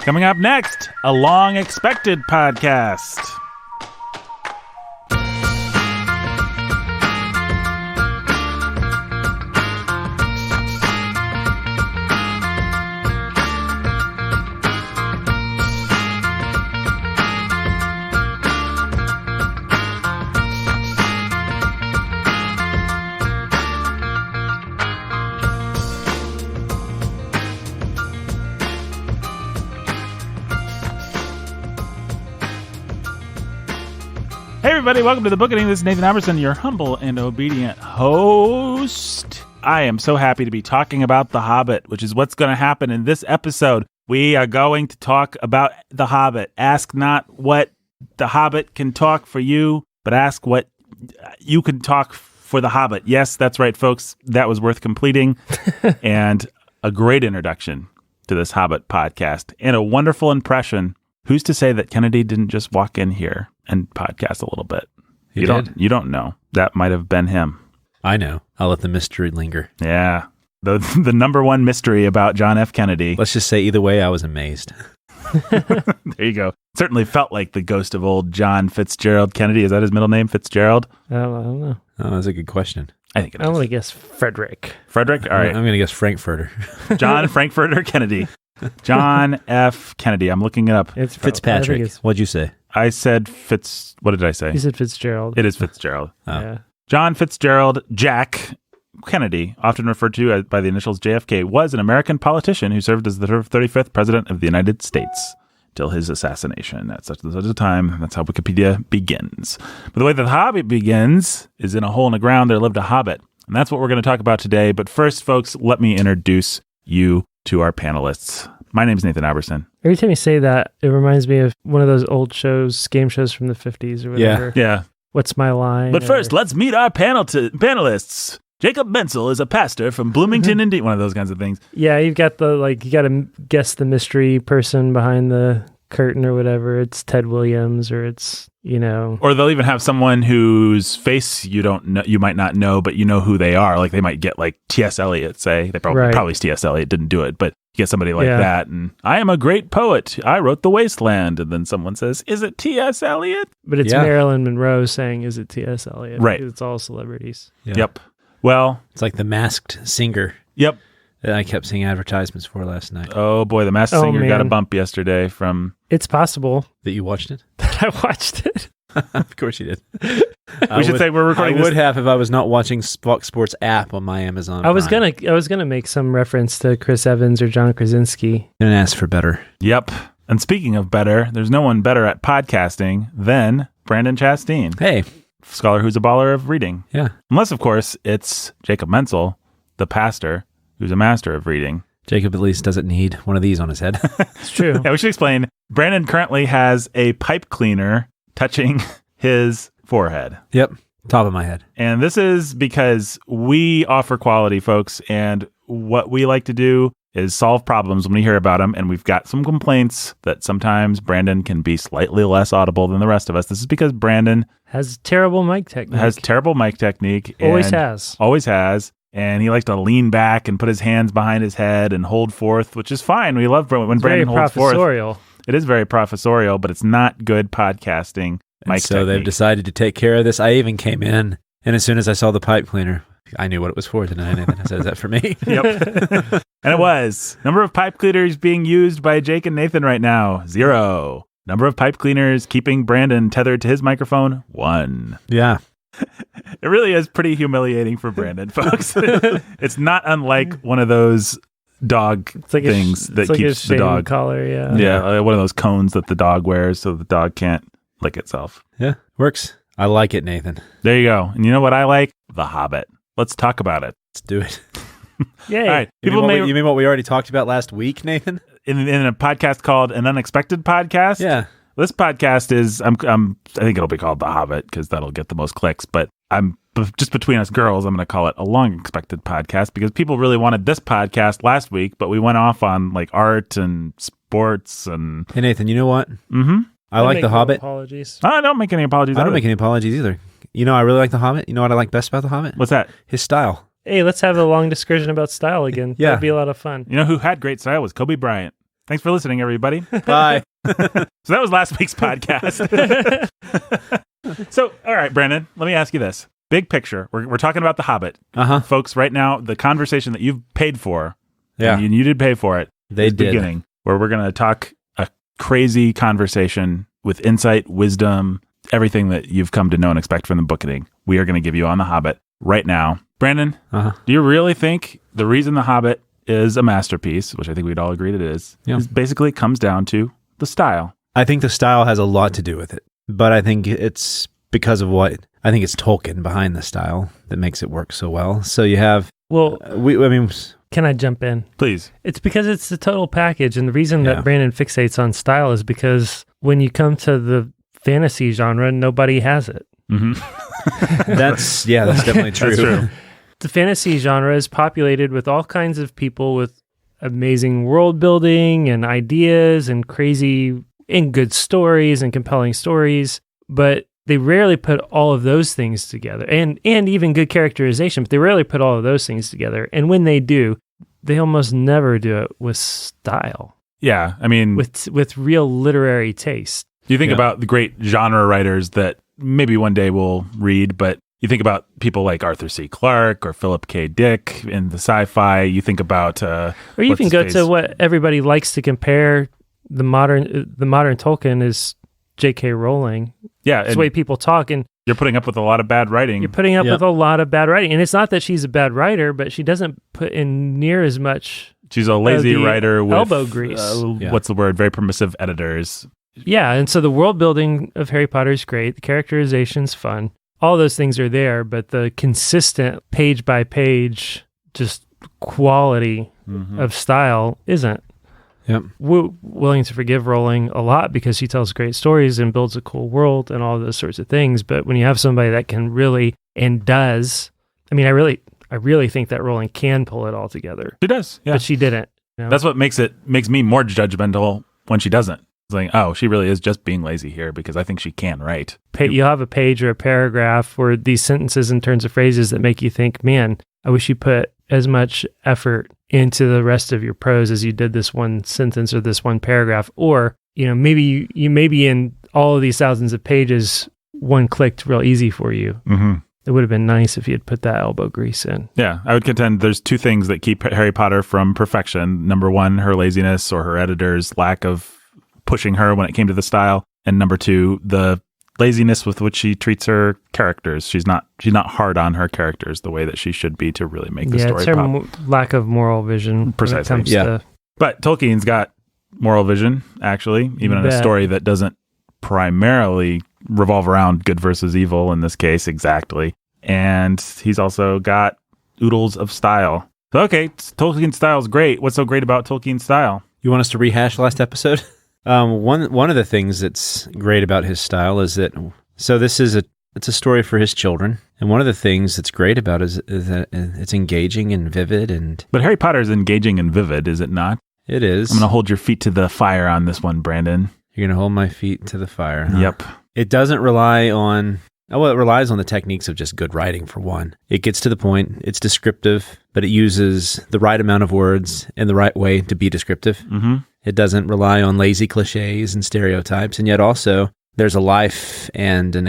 Coming up next, a long expected podcast. Hey everybody, welcome to the Bookening. This is Nathan Albertson, your humble and obedient host. I am so happy to be talking about The Hobbit, which is what's going to happen in this episode. We are going to talk about The Hobbit. Ask not what The Hobbit can talk for you, but ask what you can talk for The Hobbit. Yes, that's right, folks. That was worth completing. And a great introduction to this Hobbit podcast and a wonderful impression. Who's to say that Kennedy didn't just walk in here and podcast a little bit? You did? You don't know. That might have been him. I know. I'll let the mystery linger. Yeah. The number one mystery about John F. Kennedy. Let's just say either way, I was amazed. There you go. Certainly felt like the ghost of old John Fitzgerald Kennedy. Is that his middle name, Fitzgerald? I don't know. Oh, that's a good question. I think it is. I'm going to guess Frederick. Frederick? All right. I'm going to guess Frankfurter. John Frankfurter Kennedy. John F. Kennedy. I'm looking it up. It's Fitzpatrick. What'd you say? I said what did I say? You said Fitzgerald. It is Fitzgerald. Oh. Yeah. John Fitzgerald Jack Kennedy, often referred to by the initials JFK, was an American politician who served as the 35th President of the United States till his assassination at such a time. That's how Wikipedia begins. But the way that The Hobbit begins is in a hole in the ground there lived a hobbit. And that's what we're going to talk about today. But first, folks, let me introduce you to our panelists. My name is Nathan Albertson. Every time you say that, it reminds me of one of those old shows, game shows from the 50s or whatever. Yeah. What's my line? But first, let's meet our panelists. Jacob Menzel is a pastor from Bloomington, Indiana. One of those kinds of things. Yeah, you've got you got to guess the mystery person behind the curtain or whatever. It's Ted Williams or it's, Or they'll even have someone whose face you don't know, you might not know, but you know who they are. Like they might get like T.S. Eliot, say. They probably T.S. Eliot didn't do it, but you get somebody like that. And I am a great poet. I wrote The Wasteland. And then someone says, is it T.S. Eliot? But it's Marilyn Monroe saying, is it T.S. Eliot? Right. It's all celebrities. Yeah. Yep. Well, it's like The Masked Singer. Yep. That I kept seeing advertisements for last night. Oh boy, The Masked Singer got a bump yesterday from... It's possible. That you watched it? That I watched it. Of course you did. We should say we're recording this. I would have if I was not watching Fox Sports app on my Amazon I was Prime. gonna make some reference to Chris Evans or John Krasinski. Didn't ask for better. Yep. And speaking of better, there's no one better at podcasting than Brandon Chasteen. Hey. Scholar who's a baller of reading. Yeah. Unless, of course, it's Jacob Menzel, the pastor, who's a master of reading. Jacob at least doesn't need one of these on his head. It's true. Yeah, we should explain. Brandon currently has a pipe cleaner touching his forehead. Yep. Top of my head. And this is because we offer quality, folks, and what we like to do is solve problems when we hear about them, and we've got some complaints that sometimes Brandon can be slightly less audible than the rest of us. This is because Brandon has terrible mic technique. Always has. And he likes to lean back and put his hands behind his head and hold forth, which is fine. We love when Brandon holds forth. It is very professorial, but it's not good podcasting mic so technique. They've decided to take care of this. I even came in, and as soon as I saw the pipe cleaner, I knew what it was for tonight. I said, is that for me? Yep. And it was. Number of pipe cleaners being used by Jake and Nathan right now, 0. Number of pipe cleaners keeping Brandon tethered to his microphone, 1. Yeah. It really is pretty humiliating for Brandon, folks. It's not unlike one of those dog things that keeps the dog collar. Yeah, one of those cones that the dog wears so the dog can't lick itself. Yeah, works. I like it, Nathan. There you go. And you know what I like? The Hobbit. Let's talk about it. Let's do it. Yay. All right. You mean what we already talked about last week, Nathan? In a podcast called An Unexpected Podcast? Yeah. This podcast is, I think it'll be called The Hobbit because that'll get the most clicks, but just between us girls, I'm going to call it a long expected podcast because people really wanted this podcast last week, but we went off on like art and sports and... Hey, Nathan, you know what? Mm-hmm. I like The Hobbit. Apologies. I don't make any apologies. I don't make any apologies either. You know, I really like The Hobbit. You know what I like best about The Hobbit? What's that? His style. Hey, let's have a long discussion about style again. Yeah. That'd be a lot of fun. You know who had great style was Kobe Bryant. Thanks for listening, everybody. Bye. So that was last week's podcast. So, all right, Brandon, let me ask you this. Big picture. We're talking about The Hobbit. Uh-huh. Folks, right now, the conversation that you've paid for, Yeah. and you did pay for it, They is did. beginning, where we're going to talk a crazy conversation with insight, wisdom, everything that you've come to know and expect from the Bookening. We are going to give you on The Hobbit right now. Brandon, Uh-huh. do you really think the reason The Hobbit is a masterpiece, which I think we'd all agree that it is basically comes down to the style? I think the style has a lot to do with it, but I think it's because of what I think it's Tolkien behind the style that makes it work so well. So you have, Well, can I jump in? Please. It's because it's the total package. And the reason Yeah. that Brandon fixates on style is because when you come to the fantasy genre, nobody has it. Mm-hmm. that's definitely true. That's true. The fantasy genre is populated with all kinds of people with amazing world building and ideas and crazy and good stories and compelling stories, but they rarely put all of those things together and even good characterization, but they rarely put all of those things together. And when they do, they almost never do it with style. Yeah. I mean, with real literary taste. you think Yeah. about the great genre writers that maybe one day we'll read, but you think about people like Arthur C. Clarke or Philip K. Dick in the sci-fi. You think about, Or you can go to what everybody likes to compare the modern Tolkien is J.K. Rowling. yeah, It's and the way people talk, and you're putting up with a lot of bad writing. you're putting up Yeah. with a lot of bad writing. And it's not that she's a bad writer, but she doesn't put in near as much. She's a lazy the writer with elbow grease. Yeah. What's the word? Very permissive editors. Yeah, and so the world building of Harry Potter is great. The characterization's fun. All those things are there, but the consistent page by page, just quality of style isn't. Yep. We're willing to forgive Rowling a lot because she tells great stories and builds a cool world and all those sorts of things. But when you have somebody that can really and does, I mean, I really think that Rowling can pull it all together, She does. Yeah. but she didn't. You know? That's what makes me more judgmental when she doesn't. It's like, oh, she really is just being lazy here because I think she can write. You'll have a page or a paragraph or these sentences and turns of phrases that make you think, man, I wish you put as much effort into the rest of your prose as you did this one sentence or this one paragraph. Or, maybe you maybe in all of these thousands of pages, one clicked real easy for you. Mm-hmm. It would have been nice if you had put that elbow grease in. Yeah, I would contend there's two things that keep Harry Potter from perfection. Number one, her laziness or her editor's lack of pushing her when it came to the style. And number two, the laziness with which she treats her characters. She's not hard on her characters the way that she should be to really make the story it's her pop. lack of moral vision. Precisely. When it comes Yeah. to, But Tolkien's got moral vision, actually, even in a bet. story that doesn't primarily revolve around good versus evil in this case, exactly. And he's also got oodles of style. So, okay, Tolkien's style is great. What's so great about Tolkien's style? You want us to rehash last episode? One of the things that's great about his style is that it's a story for his children, and one of the things that's great about it is that it's engaging and vivid, and But Harry Potter is engaging and vivid, is it not? it is. I'm going to hold your feet to the fire on this one, Brandon. You're gonna hold my feet to the fire. Huh? Yep. It doesn't rely on. Well, it relies on the techniques of just good writing, for one. It gets to the point, it's descriptive, but it uses the right amount of words in the right way to be descriptive. Mm-hmm. It doesn't rely on lazy cliches and stereotypes, and yet also there's a life and an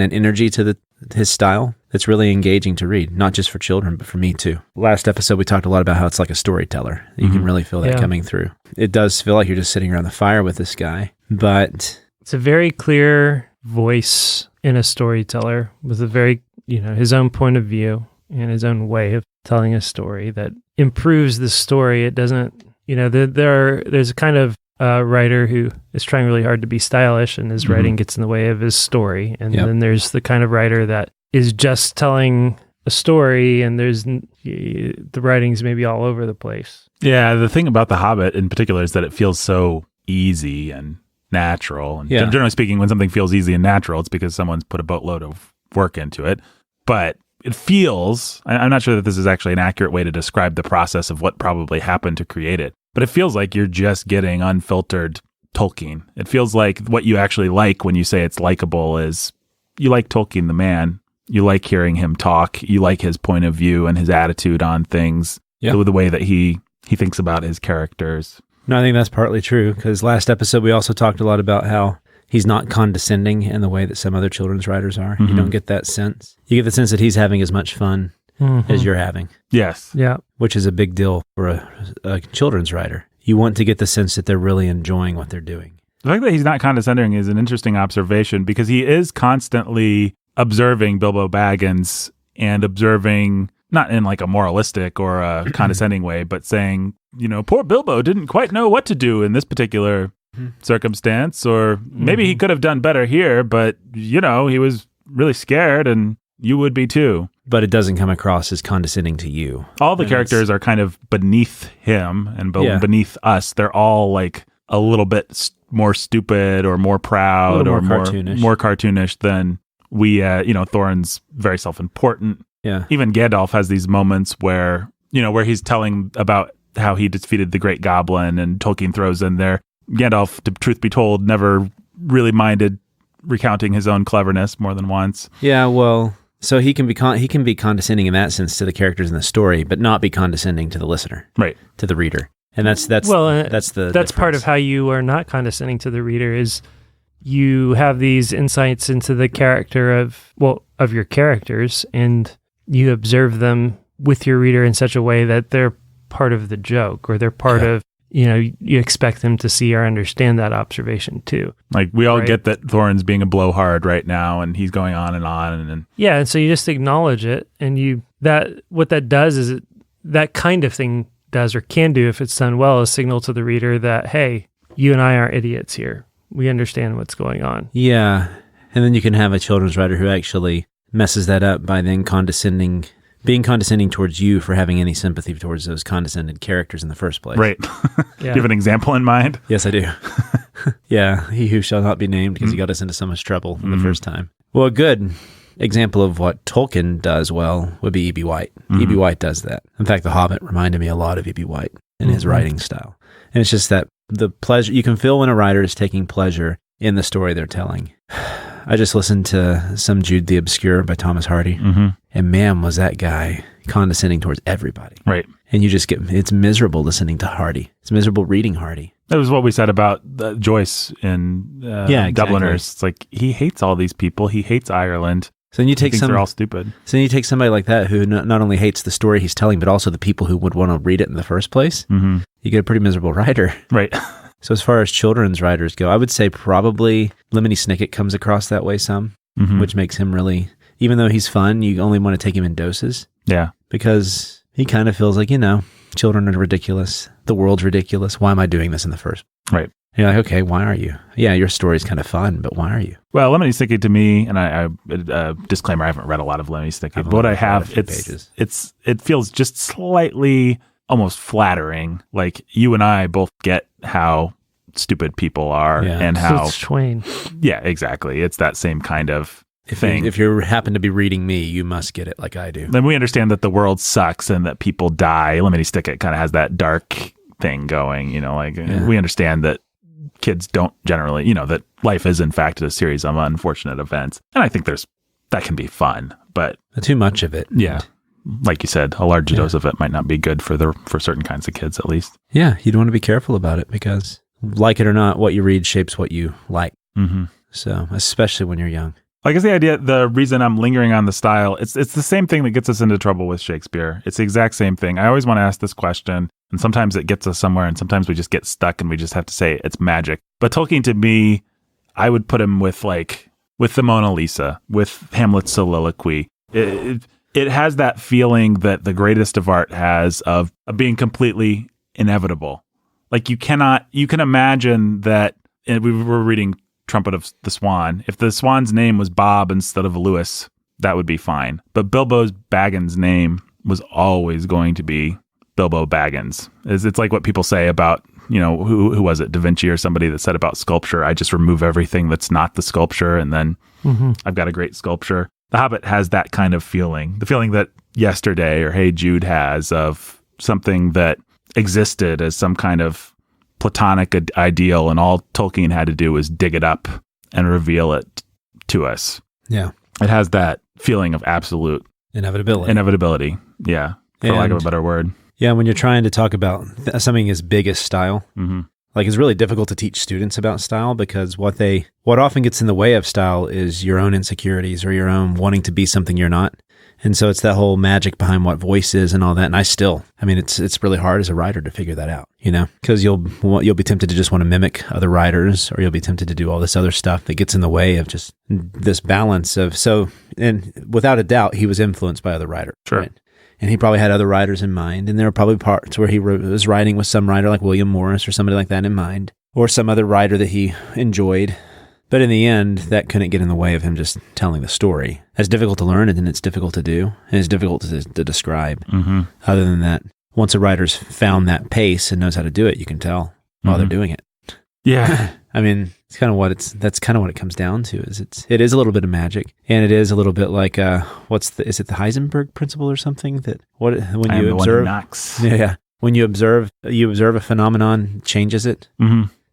energy to his style that's really engaging to read, not just for children, but for me too. Last episode, we talked a lot about how it's like a storyteller. You can really feel that Yeah. coming through. It does feel like you're just sitting around the fire with this guy, but it's a very clear voice in a storyteller with a very, his own point of view and his own way of telling a story that improves the story. It doesn't, there's a kind of writer who is trying really hard to be stylish and his writing gets in the way of his story. And Yep. then there's the kind of writer that is just telling a story and the writing's maybe all over the place. Yeah, the thing about The Hobbit in particular is that it feels so easy and natural. And Yeah. generally speaking, when something feels easy and natural, it's because someone's put a boatload of work into it. But it feels, I'm not sure that this is actually an accurate way to describe the process of what probably happened to create it, but it feels like you're just getting unfiltered Tolkien. It feels like what you actually like when you say it's likable is you like Tolkien the man. You like hearing him talk. You like his point of view and his attitude on things, Yeah. the way that he thinks about his characters. No, I think that's partly true, because last episode we also talked a lot about how he's not condescending in the way that some other children's writers are. You don't get that sense. You get the sense that he's having as much fun as you're having. Yes. Yeah. Which is a big deal for a children's writer. You want to get the sense that they're really enjoying what they're doing. The fact that he's not condescending is an interesting observation, because he is constantly observing Bilbo Baggins and observing, not in like a moralistic or a condescending way, but saying, poor Bilbo didn't quite know what to do in this particular circumstance, or maybe he could have done better here, but, he was really scared, and you would be too. But it doesn't come across as condescending to you. All the characters are kind of beneath him and beneath us. They're all like a little bit more stupid or more proud or more cartoonish than we, Thorin's very self-important. Yeah. Even Gandalf has these moments where he's telling about how he defeated the Great Goblin, and Tolkien throws in there. Gandalf, to truth be told, never really minded recounting his own cleverness more than once. Yeah, well, so he can be condescending in that sense to the characters in the story, but not be condescending to the listener, right? To the reader, and that's that's difference. Part of how you are not condescending to the reader is you have these insights into the character of your characters, and you observe them with your reader in such a way that they're part of the joke, or they're part of, you expect them to see or understand that observation too. Like, we all get that Thorin's being a blowhard right now, and he's going on and on. And yeah, and so you just acknowledge it, and what that does is that kind of thing does, or can do if it's done well, is signal to the reader that, hey, you and I aren't idiots here. We understand what's going on. Yeah, and then you can have a children's writer who actually messes that up by then being condescending towards you for having any sympathy towards those condescended characters in the first place. Right. Do you have an example in mind? Yes, I do. Yeah, he who shall not be named, because he got us into so much trouble the first time. Well, a good example of what Tolkien does well would be E.B. White. E.B. White does that. In fact, The Hobbit reminded me a lot of E.B. White in his writing style. And it's just that the pleasure, you can feel when a writer is taking pleasure in the story they're telling. I just listened to some Jude the Obscure by Thomas Hardy, and man, was that guy condescending towards everybody. Right. And you just it's miserable listening to Hardy. It's miserable reading Hardy. That was what we said about Joyce in Dubliners. It's like, he hates all these people. He hates Ireland. So then you take they're all stupid. So then you take somebody like that who not only hates the story he's telling, but also the people who would want to read it in the first place. You get a pretty miserable writer. Right. So as far as children's writers go, I would say probably Lemony Snicket comes across that way some, which makes him really, even though he's fun, you only want to take him in doses. Yeah. Because he kind of feels like, children are ridiculous. The world's ridiculous. Why am I doing this in the first? Right. And you're like, okay, why are you? Yeah, your story's kind of fun, but why are you? Well, Lemony Snicket to me, and I disclaimer, I haven't read a lot of Lemony Snicket, but what I have, it feels just slightly almost flattering. Like, you and I both get how stupid people are, and how it's Twain. Yeah, exactly. It's that same kind of thing. If you happen to be reading me, you must get it like I do. Then we understand that the world sucks and that people die. Lemony Snicket kind of has that dark thing going, we understand that kids don't generally, that life is in fact a series of unfortunate events. And I think that can be fun, but too much of it. Yeah. Like you said, a large dose of it might not be good for certain kinds of kids, at least. Yeah. You'd want to be careful about it, because like it or not, what you read shapes what you like. So, especially when you're young. I guess the reason I'm lingering on the style, it's the same thing that gets us into trouble with Shakespeare. It's the exact same thing. I always want to ask this question, and sometimes it gets us somewhere, and sometimes we just get stuck and we just have to say it's magic. But Tolkien, to me, I would put him with the Mona Lisa, with Hamlet's soliloquy. It has that feeling that the greatest of art has of being completely inevitable. Like, you can imagine that, and we were reading Trumpet of the Swan. If the swan's name was Bob instead of Lewis, that would be fine. But Bilbo Baggins' name was always going to be Bilbo Baggins. It's like what people say about, who was it, Da Vinci or somebody that said about sculpture, I just remove everything that's not the sculpture, and then I've got a great sculpture. The Hobbit has that kind of feeling. The feeling that Yesterday or Hey Jude has, of something that existed as some kind of platonic ideal, and all Tolkien had to do was dig it up and reveal it to us. Yeah. It has that feeling of absolute inevitability. Yeah. For lack of a better word. Yeah, when you're trying to talk about something as big as style, like it's really difficult to teach students about style because what often gets in the way of style is your own insecurities or your own wanting to be something you're not. And so it's that whole magic behind what voice is and all that. And it's really hard as a writer to figure that out, because you'll be tempted to just want to mimic other writers, or you'll be tempted to do all this other stuff that gets in the way of just this balance and without a doubt, he was influenced by other writers. Sure. Right? And he probably had other writers in mind. And there were probably parts where he was writing with some writer like William Morris or somebody like that in mind, or some other writer that he enjoyed. But in the end, that couldn't get in the way of him just telling the story. It's difficult to learn, and then it's difficult to do, and it's difficult to describe. Other than that, once a writer's found that pace and knows how to do it, you can tell while they're doing it. Yeah. I mean, that's kind of what it comes down to. It is a little bit of magic, and it is a little bit like is it the Heisenberg principle or something when you observe? Yeah. When you observe a phenomenon, changes it.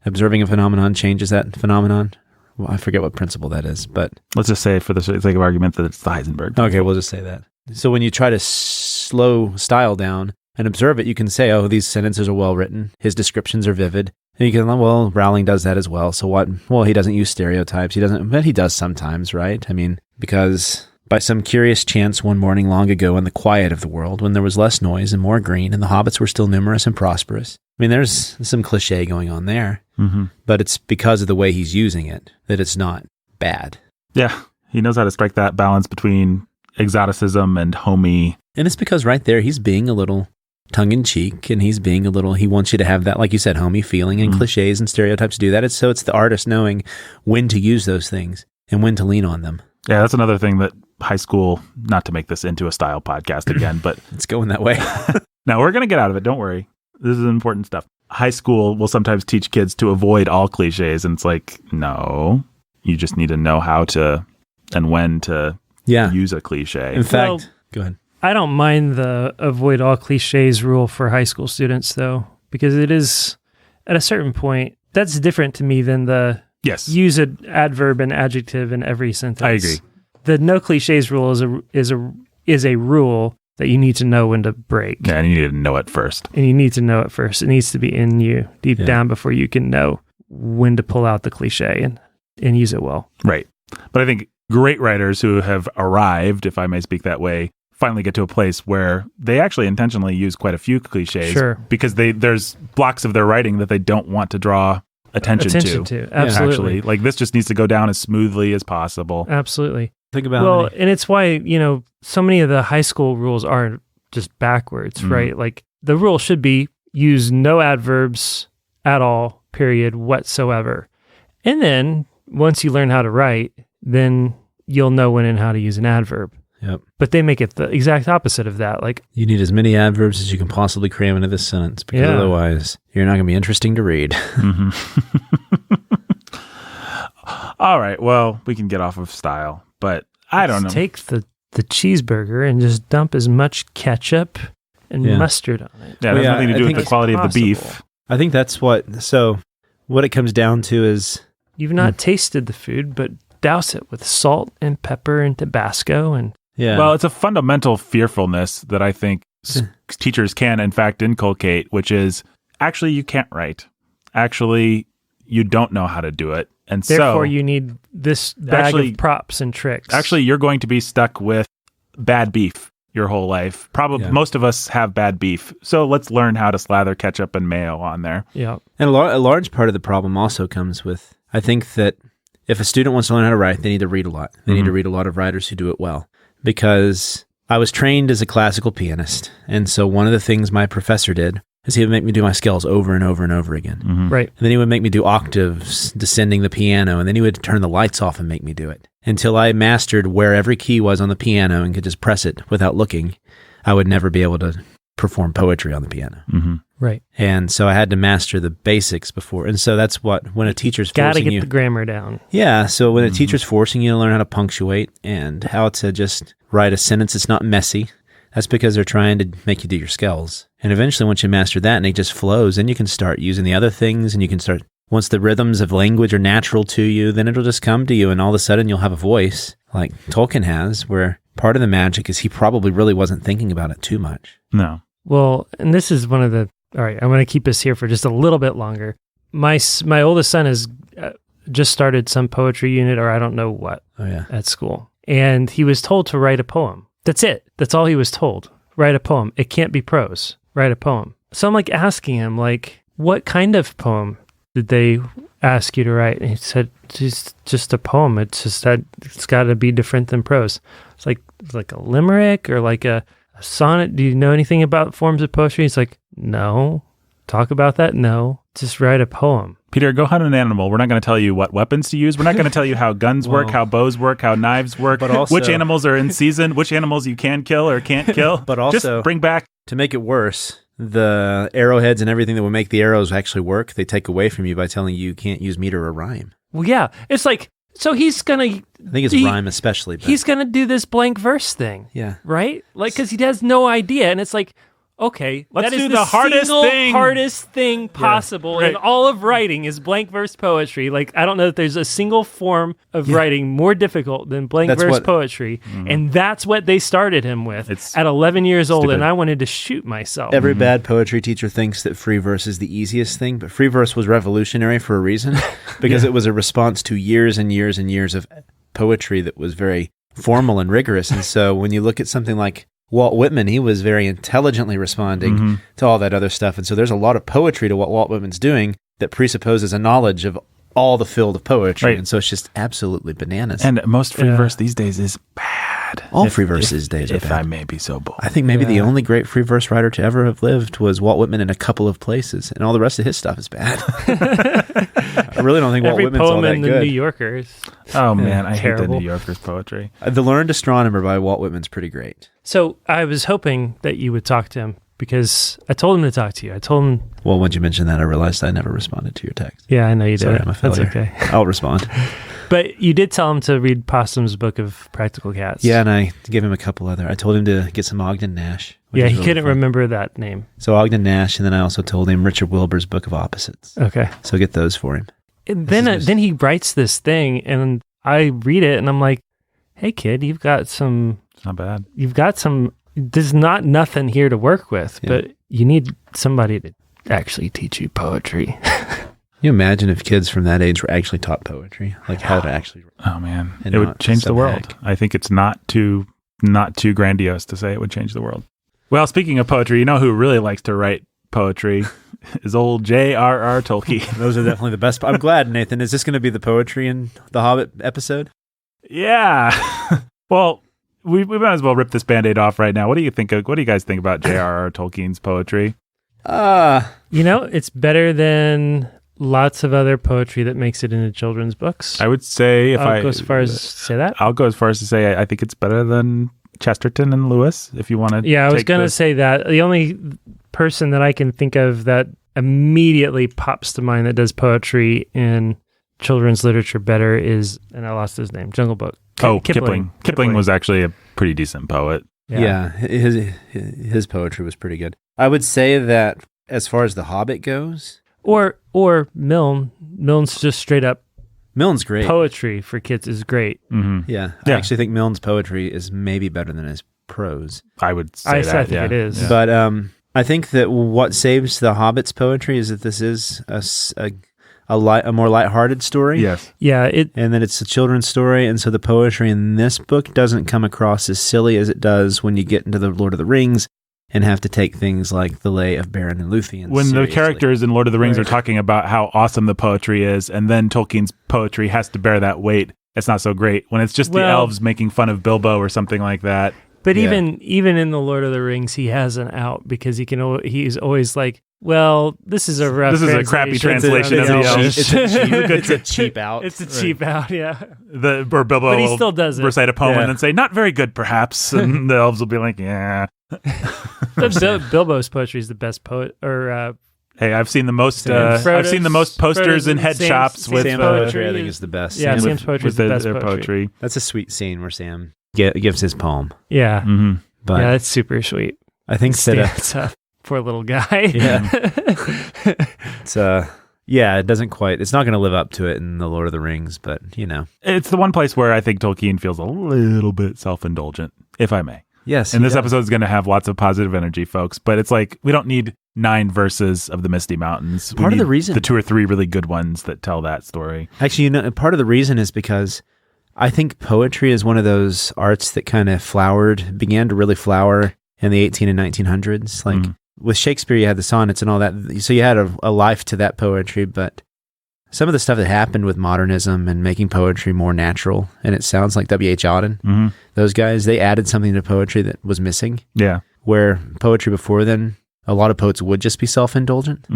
Observing a phenomenon changes that phenomenon. Well, I forget what principle that is, but let's just say for the sake of argument that it's the Heisenberg. Okay, we'll just say that. So when you try to slow style down and observe it, you can say, oh, these sentences are well written. His descriptions are vivid. And you can, well, Rowling does that as well. So what? Well, he doesn't use stereotypes. But he does sometimes, right? I mean, because by some curious chance one morning long ago in the quiet of the world, when there was less noise and more green and the hobbits were still numerous and prosperous. I mean, there's some cliche going on there, but it's because of the way he's using it that it's not bad. Yeah, he knows how to strike that balance between exoticism and homey. And it's because right there he's being a little tongue-in-cheek, and he wants you to have that, like you said, homey feeling, and cliches and stereotypes do that. It's the artist knowing when to use those things and when to lean on them. Yeah, that's another thing that high school, not to make this into a style podcast again, but it's going that way. No, we're going to get out of it. Don't worry. This is important stuff. High school will sometimes teach kids to avoid all cliches, and it's like, no, you just need to know how to and when to use a cliche. In fact, go ahead. I don't mind the avoid all cliches rule for high school students, though, because it is, at a certain point, that's different to me than the use an adverb and adjective in every sentence. I agree. The no cliches rule is a rule that you need to know when to break. Yeah, and you need to know it first. It needs to be in you deep down before you can know when to pull out the cliche and use it well. Right. But I think great writers who have arrived, if I may speak that way, finally get to a place where they actually intentionally use quite a few cliches because there's blocks of their writing that they don't want to draw attention to. Absolutely. Actually, like this just needs to go down as smoothly as possible. Absolutely. Think about and it's why, so many of the high school rules are just backwards, right? Like the rule should be use no adverbs at all, period, whatsoever. And then once you learn how to write, then you'll know when and how to use an adverb. Yep. But they make it the exact opposite of that. Like you need as many adverbs as you can possibly cram into this sentence, because otherwise you're not going to be interesting to read. All right. Well, we can get off of style, but I don't know. Take the cheeseburger and just dump as much ketchup and mustard on it. Yeah, it has nothing to do with the quality of the beef. I think that's what it comes down to is you've not tasted the food, but douse it with salt and pepper and Tabasco and Well, it's a fundamental fearfulness that I think teachers can, in fact, inculcate, which is actually you can't write. Actually, you don't know how to do it. And therefore, you need this bag of props and tricks. Actually, you're going to be stuck with bad beef your whole life. Probably most of us have bad beef. So let's learn how to slather ketchup and mayo on there. Yeah. And a large part of the problem also comes with, I think that if a student wants to learn how to write, they need to read a lot. They need to read a lot of writers who do it well. Because I was trained as a classical pianist. And so one of the things my professor did is he would make me do my scales over and over and over again. Right. And then he would make me do octaves, descending the piano, and then he would turn the lights off and make me do it. Until I mastered where every key was on the piano and could just press it without looking, I would never be able to perform poetry on the piano. Right. And so I had to master the basics before. And so that's when a teacher's forcing you... Got to get the grammar down. Yeah, so when a teacher's forcing you to learn how to punctuate and how to just write a sentence that's not messy, that's because they're trying to make you do your scales. And eventually, once you master that and it just flows, then you can start using the other things, and you can start, once the rhythms of language are natural to you, then it'll just come to you, and all of a sudden you'll have a voice like Tolkien has, where part of the magic is he probably really wasn't thinking about it too much. No. Well, and this is one of the... All right, I'm going to keep us here for just a little bit longer. My oldest son has just started some poetry unit, or I don't know what, at school. And he was told to write a poem. That's it. That's all he was told. Write a poem. It can't be prose. Write a poem. So I'm like asking him, like, what kind of poem did they ask you to write? And he said, just a poem. It's just that it's got to be different than prose. It's like a limerick or like a sonnet. Do you know anything about forms of poetry? He's like, no. Talk about that? No. Just write a poem. Peter, go hunt an animal. We're not going to tell you what weapons to use. We're not going to tell you how guns work, how bows work, how knives work, but also, which animals are in season, which animals you can kill or can't kill. But also, just bring back... To make it worse, the arrowheads and everything that would make the arrows actually work, they take away from you by telling you can't use meter or rhyme. Well, yeah. It's like, so he's going to... I think it's rhyme especially. But he's going to do this blank verse thing. Yeah. Right? Like, because he has no idea. And it's like, okay, let's that is do the hardest thing possible in all of writing is blank verse poetry. Like, I don't know that there's a single form of writing more difficult than blank verse poetry. And that's what they started him with at 11 years old. And I wanted to shoot myself. Every bad poetry teacher thinks that free verse is the easiest thing, but free verse was revolutionary for a reason because it was a response to years and years and years of poetry that was very formal and rigorous. And so when you look at something like Walt Whitman, he was very intelligently responding to all that other stuff. And so there's a lot of poetry to what Walt Whitman's doing that presupposes a knowledge of all the field of poetry. Right. And so it's just absolutely bananas. And most free verse these days is bad. All free verse these days are bad. If I may be so bold. I think maybe the only great free verse writer to ever have lived was Walt Whitman in a couple of places. And all the rest of his stuff is bad. I really don't think Walt Whitman's all that good. Every poem in the New Yorkers. Oh, man. I hate the New Yorker's poetry. The Learned Astronomer by Walt Whitman's pretty great. So I was hoping that you would talk to him because I told him to talk to you. I told him... Well, once you mentioned that, I realized I never responded to your text. Yeah, I know you did. Sorry, I'm a failure. That's okay. I'll respond. But you did tell him to read Possum's Book of Practical Cats. Yeah, and I gave him a couple other. I told him to get some Ogden Nash. Yeah, he couldn't remember that name. So Ogden Nash, and then I also told him Richard Wilbur's Book of Opposites. Okay. So get those for him. And then he writes this thing, and I read it, and I'm like, hey, kid, you've got some... It's not bad. You've got some... There's nothing here to work with, but you need somebody to actually teach you poetry. You imagine if kids from that age were actually taught poetry, like how to actually... Oh, man. It would change the world. I think it's not too grandiose to say it would change the world. Well, speaking of poetry, you know who really likes to write poetry is old J.R.R. Tolkien. Those are definitely the best. I'm glad, Nathan. Is this going to be the poetry in the Hobbit episode? Yeah. Well, we might as well rip this Band-Aid off right now. What do you guys think about J.R.R. Tolkien's poetry? It's better than lots of other poetry that makes it into children's books. I would say I'll go as far as say that. I'll go as far as to say I think it's better than Chesterton and Lewis, if you want to. Yeah, I was going to say that. The only person that I can think of that immediately pops to mind that does poetry in children's literature better is, and I lost his name, Jungle Book. Kipling. Kipling was actually a pretty decent poet. Yeah, his poetry was pretty good. I would say that as far as The Hobbit goes, or Milne's just straight up. Milne's great. Poetry for kids is great. Mm-hmm. Yeah, I actually think Milne's poetry is maybe better than his prose. I would say that. I think it is. Yeah. But I think that what saves The Hobbit's poetry is that this is a more lighthearted story. Yes. Yeah. And that it's a children's story, and so the poetry in this book doesn't come across as silly as it does when you get into the Lord of the Rings and have to take things like the Lay of Beren and Luthien when seriously. The characters in Lord of the Rings are talking about how awesome the poetry is, and then Tolkien's poetry has to bear that weight, it's not so great. When it's just the elves making fun of Bilbo or something like that. But even in the Lord of the Rings, he has an out because he's always like, well, this is a rough. This is a crappy translation of the elves. It's a cheap out. It's a cheap out, yeah. Or Bilbo but he still does recite a poem and then say, not very good, perhaps. And the elves will be like, yeah. Bilbo's poetry is the best poet. Or hey, I've seen the most. I've seen the most posters in head shops with Sam's poetry. I think is the best. Yeah, Sam's poetry is the best poetry. That's a sweet scene where Sam gives his poem. Yeah, but yeah, that's super sweet. I think that poor little guy. Yeah, it's it doesn't quite. It's not going to live up to it in the Lord of the Rings, but it's the one place where I think Tolkien feels a little bit self-indulgent, if I may. Yes. And he this does. episode is going to have lots of positive energy, folks. But it's like, we don't need 9 verses of the Misty Mountains. Part of the reason, the 2 or 3 really good ones that tell that story. Actually, part of the reason is because I think poetry is one of those arts that kind of began to really flower in the 18 and 1900s. Like with Shakespeare, you had the sonnets and all that. So you had a life to that poetry, but some of the stuff that happened with modernism and making poetry more natural, and it sounds like W.H. Auden, those guys, they added something to poetry that was missing. Yeah. Where poetry before then, a lot of poets would just be self-indulgent.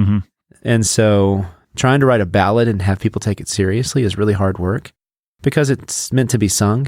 And so trying to write a ballad and have people take it seriously is really hard work because it's meant to be sung.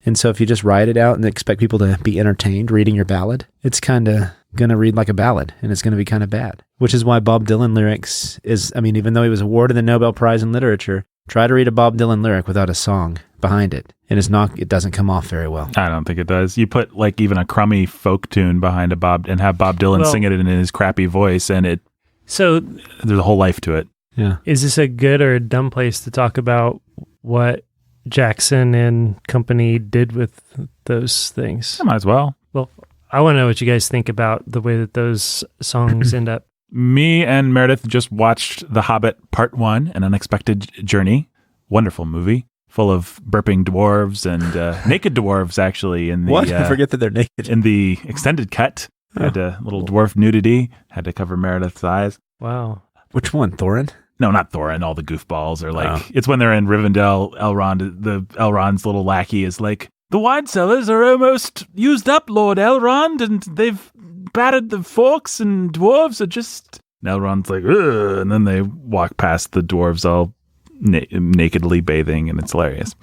And so if you just write it out and expect people to be entertained reading your ballad, it's kind of going to read like a ballad, and it's going to be kind of bad. Which is why Bob Dylan lyrics even though he was awarded the Nobel Prize in Literature, try to read a Bob Dylan lyric without a song behind it, and it doesn't come off very well. I don't think it does. You put like even a crummy folk tune behind and have Bob Dylan sing it in his crappy voice, and there's a whole life to it. Yeah. Is this a good or a dumb place to talk about what Jackson and company did with those things? Might as well. Well, I want to know what you guys think about the way that those songs end up. Me and Meredith just watched The Hobbit Part 1, An Unexpected Journey. Wonderful movie, full of burping dwarves and naked dwarves, actually. What? I forget that they're naked. In the extended cut, had a little dwarf nudity, had to cover Meredith's eyes. Wow. Which one, Thorin? No, not Thorin. All the goofballs are like, it's when they're in Rivendell, Elrond's little lackey is like, the wine cellars are almost used up, Lord Elrond, and they've battered the forks and dwarves are just... And Elrond's like, ugh, and then they walk past the dwarves all nakedly bathing, and it's hilarious.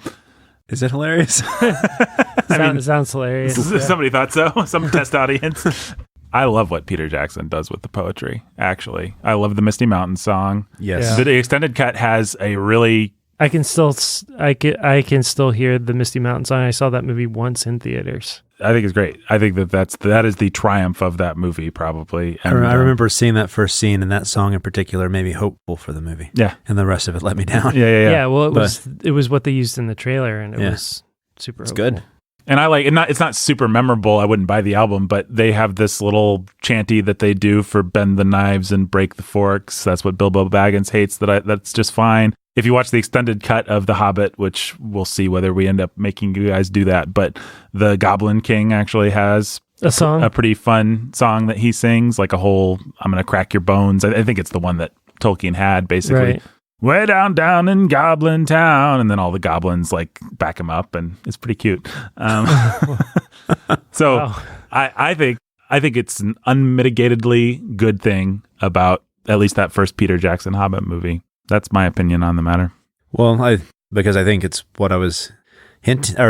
Is it hilarious? Sounds hilarious. Somebody thought so. Some test audience. I love what Peter Jackson does with the poetry, actually. I love the Misty Mountain song. Yes. Yeah. The extended cut has a really... I can still hear the Misty Mountain song. I saw that movie once in theaters. I think it's great. I think that is the triumph of that movie, probably. And, I remember seeing that first scene, and that song in particular made me hopeful for the movie. Yeah. And the rest of it let me down. Yeah. Well, it was what they used in the trailer, and it was super hopeful. Good. And I like it. It's not super memorable. I wouldn't buy the album, but they have this little chanty that they do for bend the knives and break the forks. That's what Bilbo Baggins hates. That's just fine. If you watch the extended cut of The Hobbit, which we'll see whether we end up making you guys do that, but the Goblin King actually has a song, a pretty fun song that he sings, like a whole "I'm gonna crack your bones." I think it's the one that Tolkien had, basically. Right. Way down in Goblin Town, and then all the goblins like back him up, and it's pretty cute. So wow. I think it's an unmitigatedly good thing about at least that first Peter Jackson Hobbit movie. That's my opinion on the matter. Well, because I think it's what I was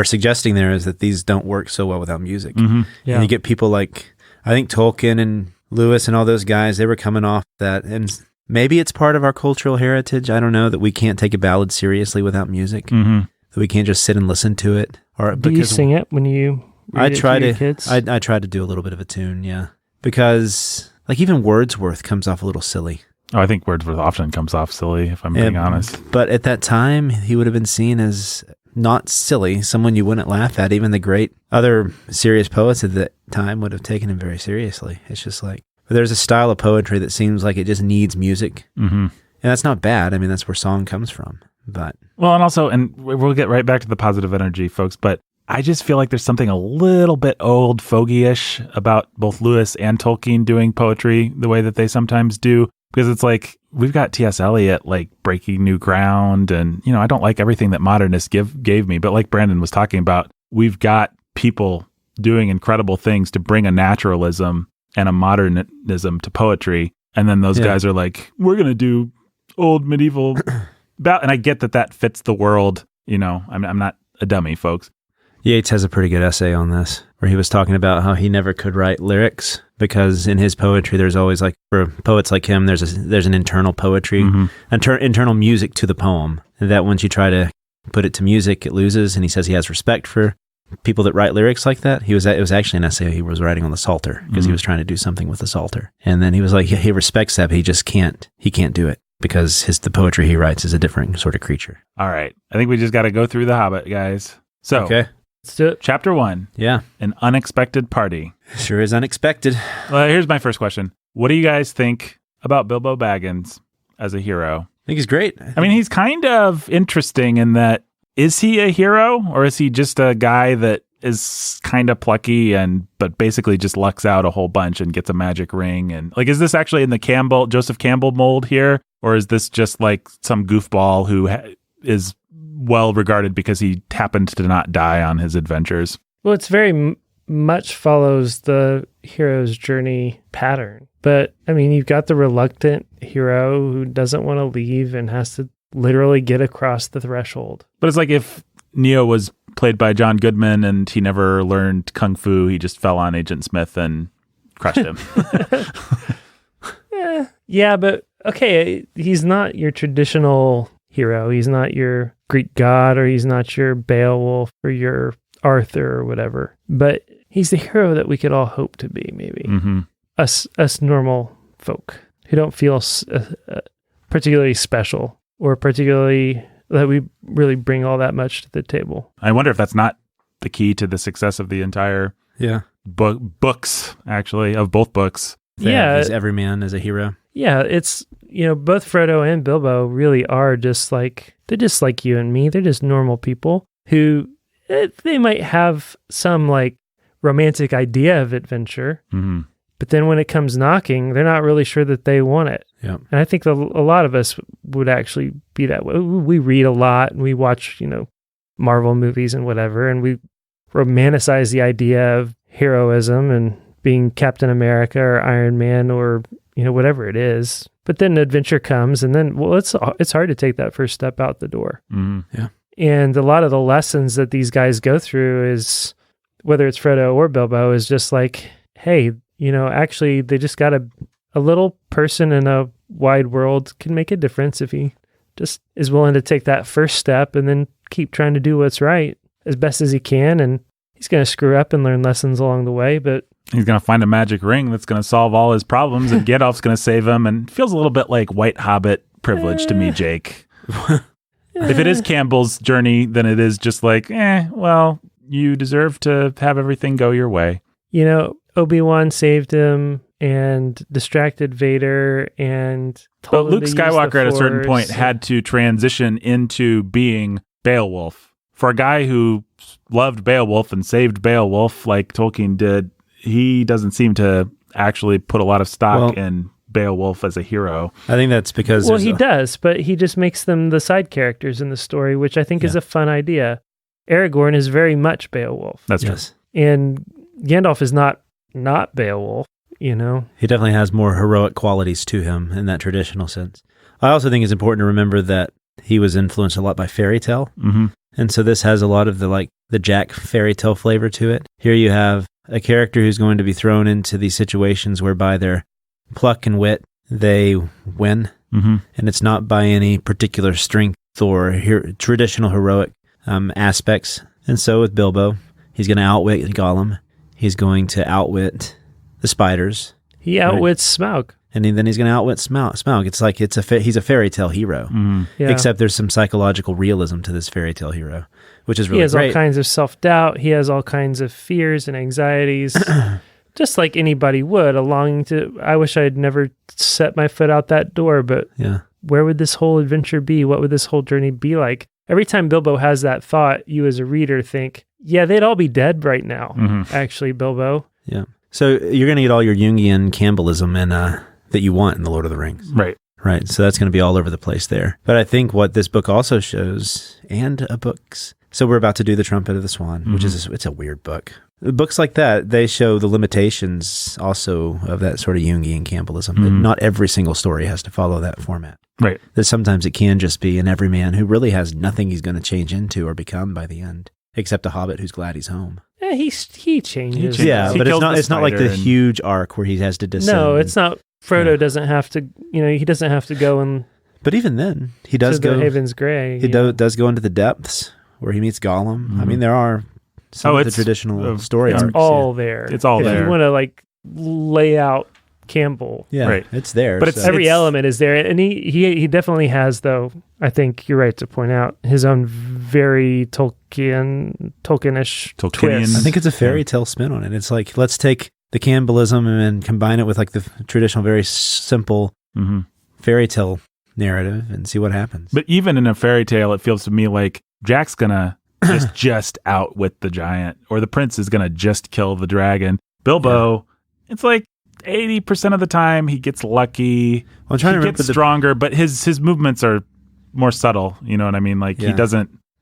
suggesting there is that these don't work so well without music. Mm-hmm. Yeah. And you get people like, I think Tolkien and Lewis and all those guys, they were coming off that, and maybe it's part of our cultural heritage. I don't know, that we can't take a ballad seriously without music. Mm-hmm. That we can't just sit and listen to it. Do you sing it when you read it to your kids? I try to do a little bit of a tune, yeah. Because like even Wordsworth comes off a little silly. Oh, I think Wordsworth often comes off silly, if I'm being honest. But at that time, he would have been seen as not silly, someone you wouldn't laugh at. Even the great other serious poets at that time would have taken him very seriously. It's just like, there's a style of poetry that seems like it just needs music. Mm-hmm. And that's not bad. I mean, that's where song comes from. But well, and also, and we'll get right back to the positive energy, folks, but I just feel like there's something a little bit old fogey-ish about both Lewis and Tolkien doing poetry the way that they sometimes do. Because it's like, we've got T.S. Eliot like breaking new ground, and I don't like everything that modernists gave me, but like Brandon was talking about, we've got people doing incredible things to bring a naturalism and a modernism to poetry, and then those guys are like, we're gonna do old medieval and I get that fits the world. I'm not a dummy, folks. Yeats has a pretty good essay on this, where he was talking about how he never could write lyrics because in his poetry, there's always like, for poets like him, there's an internal poetry, internal music to the poem, that once you try to put it to music, it loses. And he says he has respect for people that write lyrics like that. It was actually an essay he was writing on the Psalter, because he was trying to do something with the Psalter. And then he was like, he respects that, but he just can't do it because the poetry he writes is a different sort of creature. All right. I think we just got to go through The Hobbit, guys. So, okay. Let's do it. Chapter 1, Yeah, An Unexpected Party. sure is unexpected. Well, here's my first question. What do you guys think about Bilbo Baggins as a hero? I think he's great. I mean, he's kind of interesting in that, is he a hero or is he just a guy that is kind of plucky but basically just lucks out a whole bunch and gets a magic ring? And like, is this actually in the Joseph Campbell mold here? Or is this just like some goofball who is well regarded because he happened to not die on his adventures? Well, it's very much follows the hero's journey pattern. But I mean, you've got the reluctant hero who doesn't want to leave and has to literally get across the threshold. But it's like if Neo was played by John Goodman and he never learned Kung Fu, he just fell on Agent Smith and crushed him. Yeah, but okay, he's not your traditional hero. He's not your Greek god, or he's not your Beowulf or your Arthur or whatever. But he's the hero that we could all hope to be, maybe. Mm-hmm. Us normal folk who don't feel particularly special or particularly that we really bring all that much to the table. I wonder if that's not the key to the success of the entire books, actually, of both books. Is every man as a hero. Yeah, it's, both Frodo and Bilbo really are just like, they're just like you and me. They're just normal people who, they might have some like romantic idea of adventure, mm-hmm. but then when it comes knocking, they're not really sure that they want it. Yeah. And I think a lot of us would actually be that way. We read a lot and we watch, Marvel movies and whatever, and we romanticize the idea of heroism and being Captain America or Iron Man or, whatever it is. But then adventure comes, and then, it's hard to take that first step out the door. Mm-hmm. Yeah. And a lot of the lessons that these guys go through is, whether it's Frodo or Bilbo, is just like, hey, actually they just got a little person in a wide world can make a difference if he just is willing to take that first step and then keep trying to do what's right as best as he can. And he's going to screw up and learn lessons along the way, but he's going to find a magic ring that's going to solve all his problems, and Gandalf's going to save him. And it feels a little bit like White Hobbit privilege to me, Jake. If it is Campbell's journey, then it is just like, well, you deserve to have everything go your way. Obi-Wan saved him and distracted Vader and told But Luke him to use the Skywalker at a certain Force. point had to transition into being Beowulf. For a guy who loved Beowulf and saved Beowulf like Tolkien did, he doesn't seem to actually put a lot of stock in Beowulf as a hero. I think that's because... Well, he does, but he just makes them the side characters in the story, which I think is a fun idea. Aragorn is very much Beowulf. That's true. And Gandalf is not Beowulf, He definitely has more heroic qualities to him in that traditional sense. I also think it's important to remember that he was influenced a lot by fairy tale. Mm-hmm. And so this has a lot of the Jack fairy tale flavor to it. Here you have a character who's going to be thrown into these situations whereby their pluck and wit, they win. Mm-hmm. And it's not by any particular strength or traditional heroic aspects. And so with Bilbo, he's going to outwit Gollum. He's going to outwit the spiders. He outwits Smaug. And then he's going to outwit Smaug. It's like he's a fairy tale hero. Mm-hmm. Yeah. Except there's some psychological realism to this fairy tale hero, which is really great. He has all kinds of self-doubt. He has all kinds of fears and anxieties, just like anybody would. I wish I had never set my foot out that door, but where would this whole adventure be? What would this whole journey be like? Every time Bilbo has that thought, you as a reader think, yeah, they'd all be dead right now, actually, Bilbo. Yeah. So you're going to get all your Jungian Campbellism that you want in The Lord of the Rings. Right. Right. So that's going to be all over the place there. But I think what this book also shows, and books. So we're about to do The Trumpet of the Swan, which is it's a weird book. Books like that, they show the limitations also of that sort of Jungian Campbellism. That not every single story has to follow that format. Right. That sometimes it can just be an everyman who really has nothing he's going to change into or become by the end, except a hobbit who's glad he's home. Yeah, he changes. Yeah, He but it's not like the spider and- huge arc where he has to descend. No, it's not. Frodo doesn't have to, he doesn't have to go and But even then, he does to the go. Haven's Grey. He does go into the depths where he meets Gollum. I mean, there are some of the traditional story It's arcs. all there. It's all if there. If you want to lay out Campbell. Yeah, Right. it's there. But it's Every element is there. And he definitely has, though, I think you're right to point out, his own very Tolkienish twist. I think it's a fairy tale spin on it. It's like, let's take the cannibalism and combine it with like the traditional, very simple fairy tale narrative and see what happens. But even in a fairy tale, it feels to me like Jack's gonna just outwit the giant, or the prince is gonna just kill the dragon. Bilbo, it's like 80% of the time he gets lucky. Well, I'm trying to he remember gets stronger, but his movements are more subtle. You know what I mean? Like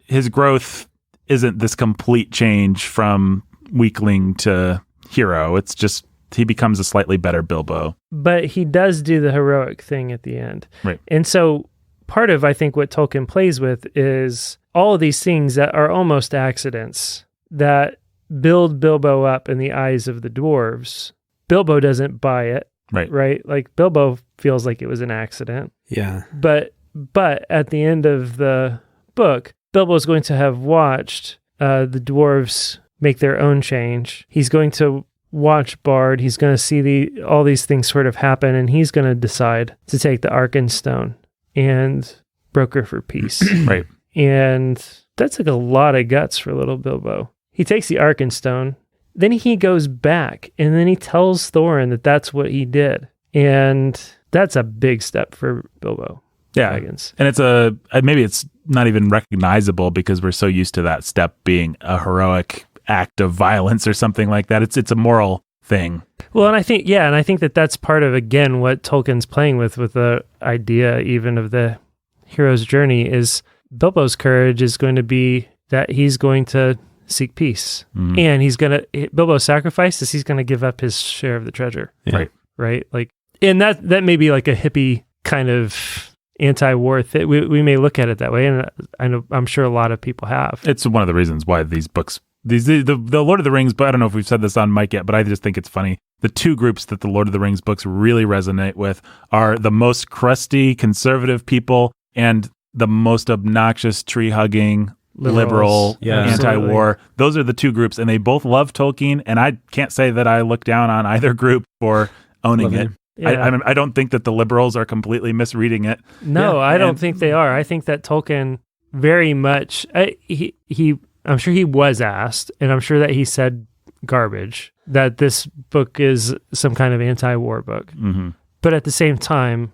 his growth isn't this complete change from weakling to hero. It's just he becomes a slightly better Bilbo. But he does do the heroic thing at the end. Right. And so part of, I think, what Tolkien plays with is all of these things that are almost accidents that build Bilbo up in the eyes of the dwarves. Bilbo doesn't buy it. Right? Like Bilbo feels like it was an accident. Yeah. But at the end of the book, Bilbo is going to have watched the dwarves make their own change. He's going to watch Bard. He's going to see all these things sort of happen, and he's going to decide to take the Arkenstone and broker for peace. Right. And that's like a lot of guts for little Bilbo. He takes the Arkenstone, then he goes back, and then he tells Thorin that that's what he did. And that's a big step for Bilbo. Yeah. Baggins. And maybe it's not even recognizable because we're so used to that step being a heroic act of violence or something like that. It's a moral thing. Well, and I think that that's part of, again, what Tolkien's playing with the idea even of the hero's journey is Bilbo's courage is going to be that he's going to seek peace. Mm-hmm. And Bilbo's sacrifice is he's going to give up his share of the treasure. Yeah. Right? Like, and that may be like a hippie kind of anti-war thing. We may look at it that way, and I'm sure a lot of people have. It's one of the reasons why these books, the Lord of the Rings, but I don't know if we've said this on mic yet, but I just think it's funny. The two groups that the Lord of the Rings books really resonate with are the most crusty conservative people and the most obnoxious tree-hugging liberal anti-war. Absolutely. Those are the two groups, and they both love Tolkien, and I can't say that I look down on either group for owning it. Yeah. I don't think that the liberals are completely misreading it. No, I don't think they are. I think that Tolkien very much, I'm sure he was asked, and I'm sure that he said garbage, that this book is some kind of anti-war book. Mm-hmm. But at the same time...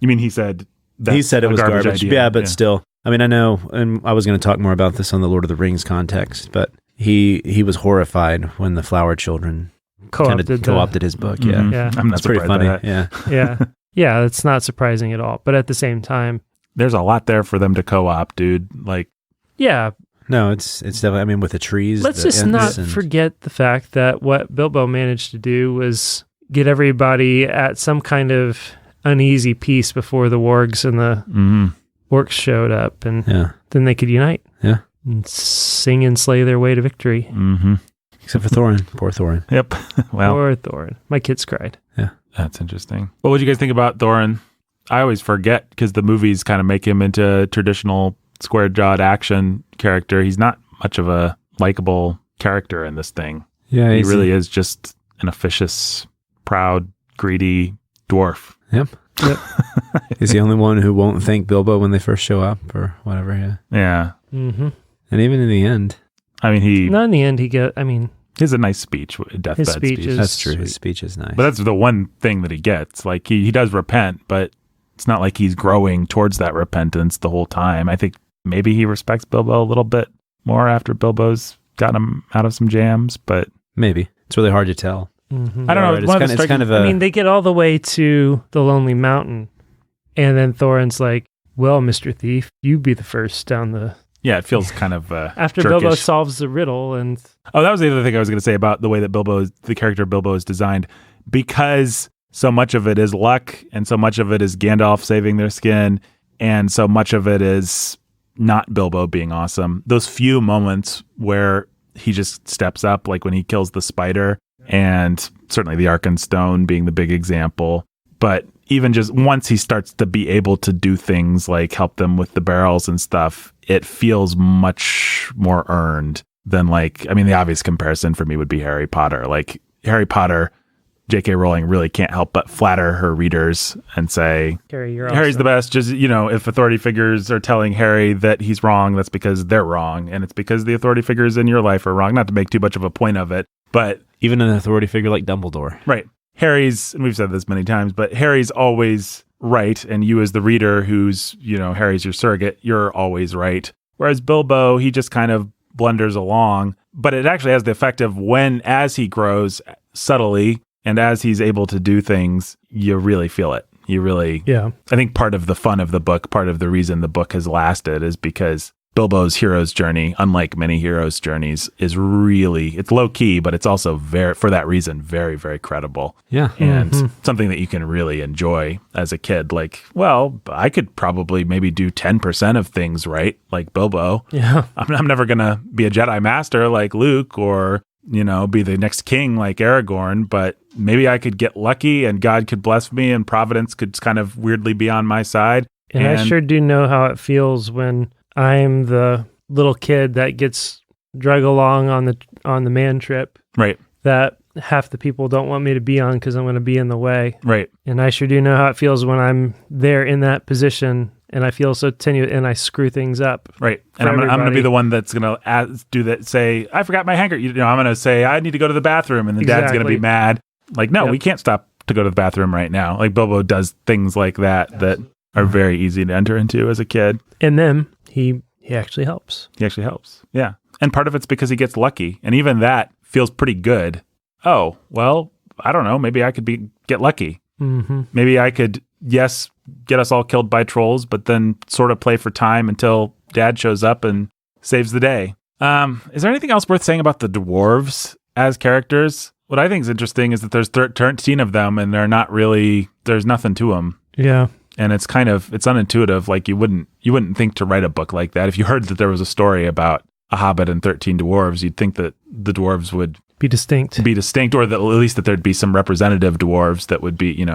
You mean he said that? He said it was garbage. Idea. Yeah, but still. I mean, I know, and I was going to talk more about this on the Lord of the Rings context, but he was horrified when the Flower Children co-opted his book. Mm-hmm. Yeah. I'm not It's pretty funny. Yeah. Yeah, it's not surprising at all. But at the same time, there's a lot there for them to co-op, dude. Like, yeah. No, it's definitely, I mean, with the trees. Let's just not forget the fact that what Bilbo managed to do was get everybody at some kind of uneasy peace before the wargs and the orcs showed up, and then they could unite. Yeah. And sing and slay their way to victory. Mm-hmm. Except for Thorin. Poor Thorin. Yep. Well, poor Thorin. My kids cried. Yeah. That's interesting. What would you guys think about Thorin? I always forget because the movies kind of make him into a traditional square-jawed action character. He's not much of a likable character in this thing. Yeah. He really is just an officious, proud, greedy dwarf. Yep. He's the only one who won't thank Bilbo when they first show up or whatever. Yeah. Yeah. Mm-hmm. And even in the end. I mean, not in the end, he has a nice speech, deathbed speech. That's true. Sweet. His speech is nice. But that's the one thing that he gets. Like, he does repent, but it's not like he's growing towards that repentance the whole time. I think maybe he respects Bilbo a little bit more after Bilbo's gotten him out of some jams, but... Maybe. It's really hard to tell. Mm-hmm. I don't know. It's kind of a... I mean, they get all the way to the Lonely Mountain, and then Thorin's like, well, Mr. Thief, you be the first down the... Yeah, it feels kind of after jerkish. Bilbo solves the riddle, and... Oh, that was the other thing I was going to say about the way that the character Bilbo is designed, because so much of it is luck, and so much of it is Gandalf saving their skin, and so much of it is not Bilbo being awesome. Those few moments where he just steps up, like when he kills the spider, and certainly the Arkenstone being the big example, but even just once he starts to be able to do things like help them with the barrels and stuff, it feels much more earned than the obvious comparison for me would be Harry Potter. Like, Harry Potter J.K. Rowling really can't help but flatter her readers and say, Harry, you're Harry's awesome. the best. Just, if authority figures are telling Harry that he's wrong, that's because they're wrong. And it's because the authority figures in your life are wrong. Not to make too much of a point of it, but... Even an authority figure like Dumbledore. Right. Harry's, and we've said this many times, but Harry's always right. And you as the reader who's, Harry's your surrogate, you're always right. Whereas Bilbo, he just kind of blunders along. But it actually has the effect of as he grows subtly, and as he's able to do things, you really feel it. I think part of the fun of the book, part of the reason the book has lasted is because Bilbo's hero's journey, unlike many heroes' journeys, is it's low key, but it's also for that reason, very, very credible. Yeah. And something that you can really enjoy as a kid. Like, well, I could probably maybe do 10% of things right, like Bilbo. Yeah. I'm never going to be a Jedi master like Luke or be the next king like Aragorn, but maybe I could get lucky and God could bless me and Providence could kind of weirdly be on my side. And I sure do know how it feels when I'm the little kid that gets drug along on the man trip. Right. That half the people don't want me to be on because I'm going to be in the way. Right. And I sure do know how it feels when I'm there in that position and I feel so tenuous and I screw things up. Right. And I'm going to be the one that's going to do that, say, I forgot my handkerchief. I'm going to say, I need to go to the bathroom. And the dad's going to be mad. Like, no, we can't stop to go to the bathroom right now. Like Bilbo does things like that are very easy to enter into as a kid. And then he actually helps. He actually helps. Yeah. And part of it's because he gets lucky. And even that feels pretty good. Oh, well, I don't know. Maybe I could get lucky. Mm-hmm. Maybe I could, yes, get us all killed by trolls, but then sort of play for time until Dad shows up and saves the day. Is there anything else worth saying about the dwarves as characters? What I think is interesting is that there's 13 of them, and there's nothing to them. Yeah. And it's unintuitive. Like you wouldn't think to write a book like that. If you heard that there was a story about a hobbit and 13 dwarves, you'd think that the dwarves would be distinct, or that at least that there'd be some representative dwarves that would be,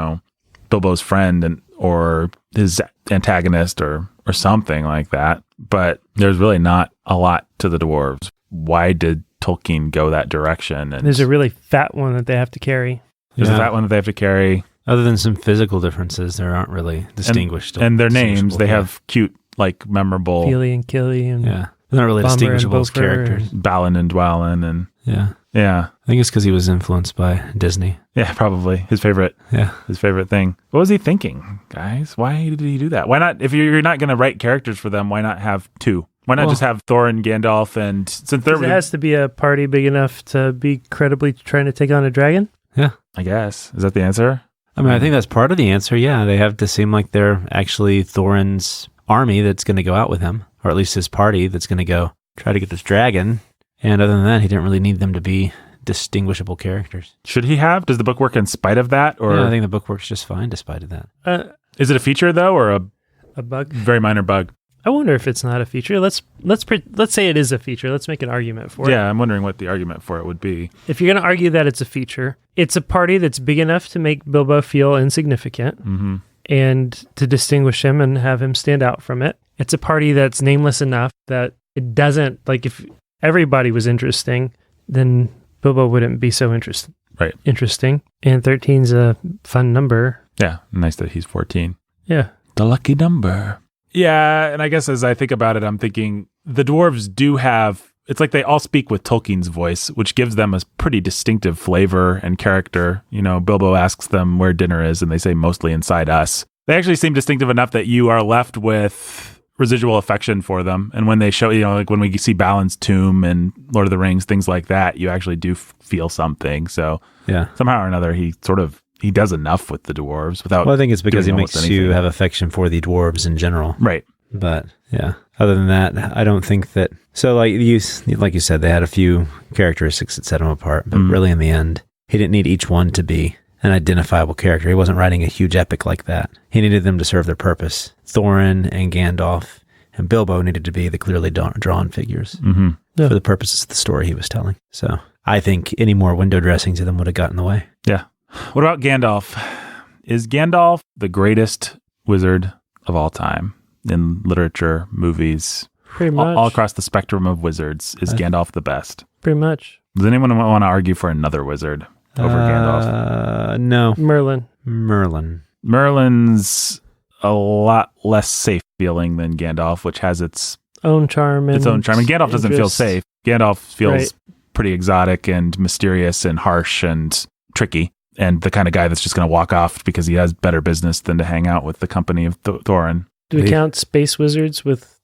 Bilbo's friend or his antagonist or something like that. But there's really not a lot to the dwarves. Why did Tolkien go that direction? And there's a really fat one that they have to carry. There's a fat one that they have to carry. Other than some physical differences, there aren't really distinguished. And their names, they have cute, like memorable. Feely and Killy and they're not really Bomber distinguishable as characters. Balin and Dwalin and yeah. I think it's because he was influenced by Disney. Yeah, probably his favorite thing. What was he thinking, guys? Why did he do that? Why not? If you're not going to write characters for them, why not have two? Why not just have Thorin, Gandalf, and since it has to be a party big enough to be credibly trying to take on a dragon? Yeah. I guess. Is that the answer? I mean, I think that's part of the answer. Yeah. They have to seem like they're actually Thorin's army that's going to go out with him, or at least his party that's going to go try to get this dragon. And other than that, he didn't really need them to be distinguishable characters. Should he have? Does the book work in spite of that? Or I think the book works just fine despite of that. Is it a feature though, or a bug? Very minor bug. I wonder if it's not a feature. Let's say it is a feature. Let's make an argument for it. Yeah, I'm wondering what the argument for it would be. If you're going to argue that it's a feature, it's a party that's big enough to make Bilbo feel insignificant and to distinguish him and have him stand out from it. It's a party that's nameless enough that it doesn't, like if everybody was interesting, then Bilbo wouldn't be so interesting. And 13's a fun number. Yeah, nice that he's 14. Yeah. The lucky number. Yeah, and I guess as I think about it, I'm thinking the dwarves do have, it's like they all speak with Tolkien's voice, which gives them a pretty distinctive flavor and character. Bilbo asks them where dinner is, and they say mostly inside us. They actually seem distinctive enough that you are left with residual affection for them. And when they show, like when we see Balin's tomb and Lord of the Rings, things like that, you actually do feel something. So somehow or another, he does enough with the dwarves without. Well, I think it's because he makes you have affection for the dwarves in general. Right. But yeah, other than that, I don't think that. So like you said, they had a few characteristics that set them apart, but really in the end, he didn't need each one to be an identifiable character. He wasn't writing a huge epic like that. He needed them to serve their purpose. Thorin and Gandalf and Bilbo needed to be the clearly drawn figures for the purposes of the story he was telling. So I think any more window dressing to them would have gotten in the way. Yeah. What about Gandalf? Is Gandalf the greatest wizard of all time in literature, movies? Pretty much. All across the spectrum of wizards, is Gandalf the best? Pretty much. Does anyone want to argue for another wizard? over Gandalf? No. Merlin. Merlin's a lot less safe feeling than Gandalf, which has its Own charm. its own charm. And Gandalf doesn't feel interest. safe. Gandalf feels Right. pretty exotic and mysterious and harsh and tricky, and the kind of guy that's just going to walk off because he has better business than to hang out with the company of Thorin. Do we count space wizards with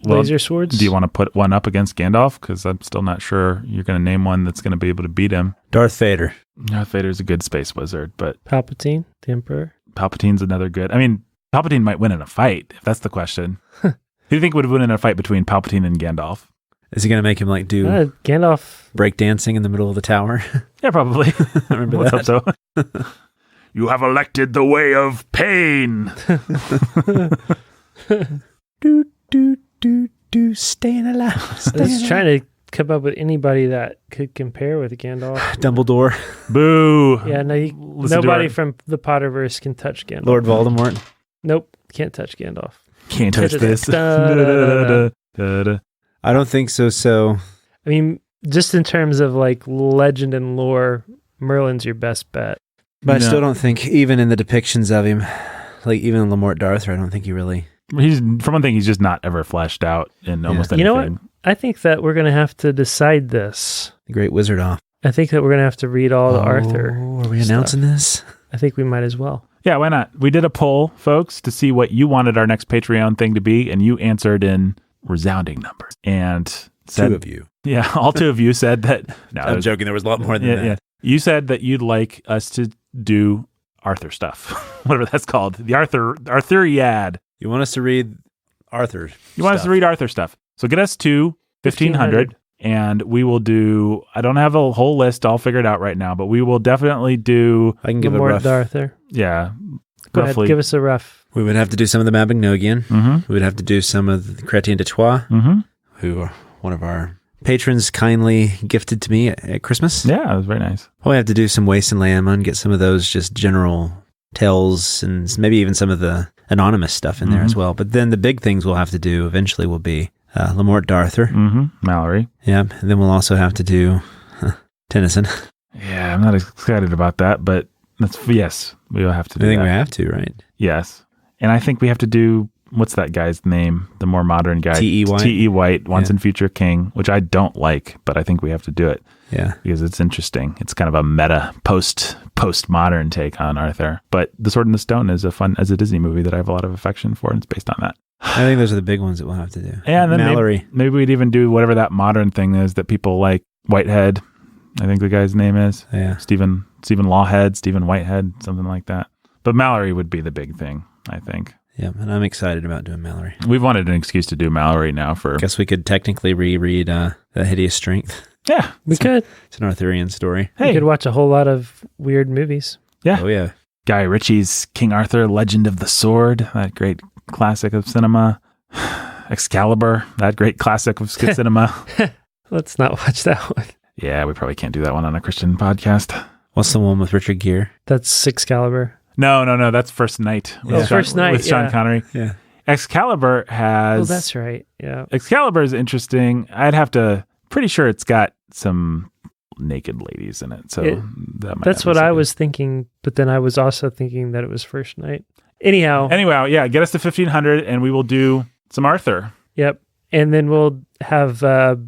laser swords? Do you want to put one up against Gandalf? Because I'm still not sure you're going to name one that's going to be able to beat him. Darth Vader. Darth Vader's a good space wizard, but Palpatine, the Emperor? Palpatine's another good. I mean, Palpatine might win in a fight, if that's the question. Who do you think would win in a fight between Palpatine and Gandalf? Is he going to make him like do Gandalf. breakdancing in the middle of the tower? Yeah, probably. I remember Let's that. hope so. You have elected the way of pain. Staying alive. I was trying to come up with anybody that could compare with Gandalf. Dumbledore. Boo. Yeah, nobody from the Potterverse can touch Gandalf. Lord Voldemort. Nope, can't touch Gandalf. Can't touch this. Da-da-da-da-da. I don't think so. So I mean, just in terms of like legend and lore, Merlin's your best bet. But I No. still don't think, even in the depictions of him, like even in Lamort Darthur, I don't think he really... He's, for one thing, he's just not ever fleshed out in almost anything. You know what? I think that we're going to have to decide this. The Great Wizard off. I think that we're going to have to read all the Arthur. Are we announcing this? I think we might as well. Yeah, why not? We did a poll, folks, to see what you wanted our next Patreon thing to be, and you answered in resounding numbers. And said, Two of you. Yeah, all two of you said that. No, I'm joking. There was a lot more than that. Yeah. You said that you'd like us to do Arthur stuff, whatever that's called. The Arthuriad. You want us to read Arthur? You want us to read Arthur stuff. So get us to 1500, and we will do, I don't have a whole list all figured out right now, but we will definitely do, I can give a Lamort rough. Darthur. yeah, Go roughly. ahead, give us a rough. We would have to do some of the Mabinogion. Mm-hmm. We would have to do some of the Chrétien de Troyes, Mm-hmm. who are one of our patrons kindly gifted to me at Christmas. Yeah, it was very nice. We'll have to do some Waste and Lamb and get some of those just general tales and maybe even some of the anonymous stuff in there as well. But then the big things we'll have to do eventually will be Lamort Darthur. Mm-hmm. Mallory. Yep. And then we'll also have to do Tennyson. Yeah, I'm not excited about that, but yes, we will have to I do think that. we have to, right? Yes. And I think we have to do, what's that guy's name? The more modern guy. T.E. White. T.E. White, Once Yeah. and Future King, which I don't like, but I think we have to do it Yeah. because it's interesting. It's kind of a meta postmodern take on Arthur. But The Sword and the Stone is as a Disney movie that I have a lot of affection for, and it's based on that. I think those are the big ones that we'll have to do. Yeah, and then Mallory. maybe we'd even do whatever that modern thing is that people like. Whitehead, I think the guy's name is. Yeah. Stephen Lawhead, Stephen Whitehead, something like that. But Mallory would be the big thing, I think. Yeah. And I'm excited about doing Mallory. We've wanted an excuse to do Mallory now for... Guess we could technically reread The Hideous Strength. Yeah. We could. It's an Arthurian story. We Hey. could watch a whole lot of weird movies. Yeah. Oh, yeah. Guy Ritchie's King Arthur, Legend of the Sword, that great classic of cinema. Excalibur, that great classic of cinema. Let's not watch that one. Yeah, we probably can't do that one on a Christian podcast. What's the one with Richard Gere? That's Excalibur. No, that's First Night. Oh, First Night, with Sean yeah. Connery. Yeah. Excalibur has... Oh, that's right. Yeah. Excalibur is interesting. Pretty sure it's got some naked ladies in it. So that might That's not be what so I good. was thinking, but then I was also thinking that it was First Night. Anyhow. Anyway, yeah, get us to 1500 and we will do some Arthur. Yep. And then we'll have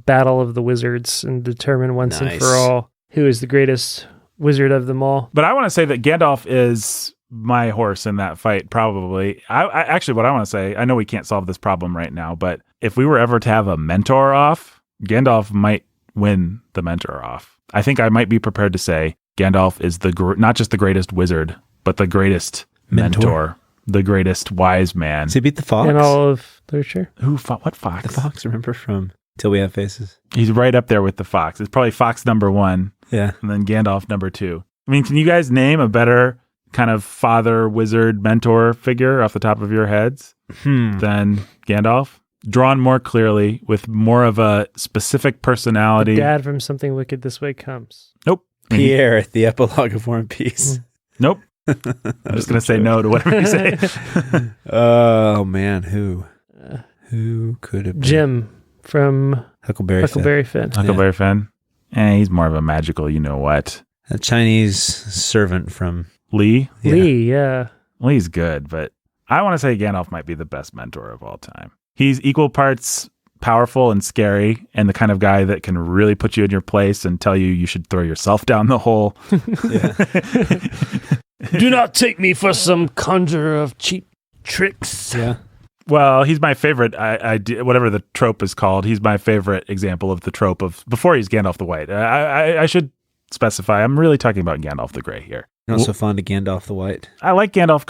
Battle of the Wizards and determine once and Nice. for all who is the greatest wizard of them all. But I want to say that Gandalf is my horse in that fight, probably. I actually, what I want to say, I know we can't solve this problem right now, but if we were ever to have a mentor off, Gandalf might win the mentor off. I think I might be prepared to say Gandalf is not just the greatest wizard, but the greatest mentor, the greatest wise man. Does he beat the fox? In all of literature. What fox? The fox, remember from Till We Have Faces? He's right up there with the fox. It's probably fox number 1 Yeah. and then Gandalf number 2. I mean, can you guys name a better kind of father, wizard, mentor figure off the top of your heads than Gandalf? Drawn more clearly with more of a specific personality. Dad from Something Wicked This Way Comes. Nope. Pierre, the epilogue of War and Peace. Nope. I'm just going to say no to whatever you say. Oh, man. Who could have been? Jim from Huckleberry Finn. Huckleberry Finn. Huckleberry Finn. He's more of a magical, you know what. A Chinese servant from Lee. Yeah. Lee, yeah. Lee's good, but I want to say Gandalf might be the best mentor of all time. He's equal parts powerful and scary, and the kind of guy that can really put you in your place and tell you should throw yourself down the hole. Do not take me for some conjurer of cheap tricks. Yeah. Well, he's my favorite. Whatever the trope is called, he's my favorite example of the trope of before he's Gandalf the White. I should specify. I'm really talking about Gandalf the Grey here. You're also fond of Gandalf the White. I like Gandalf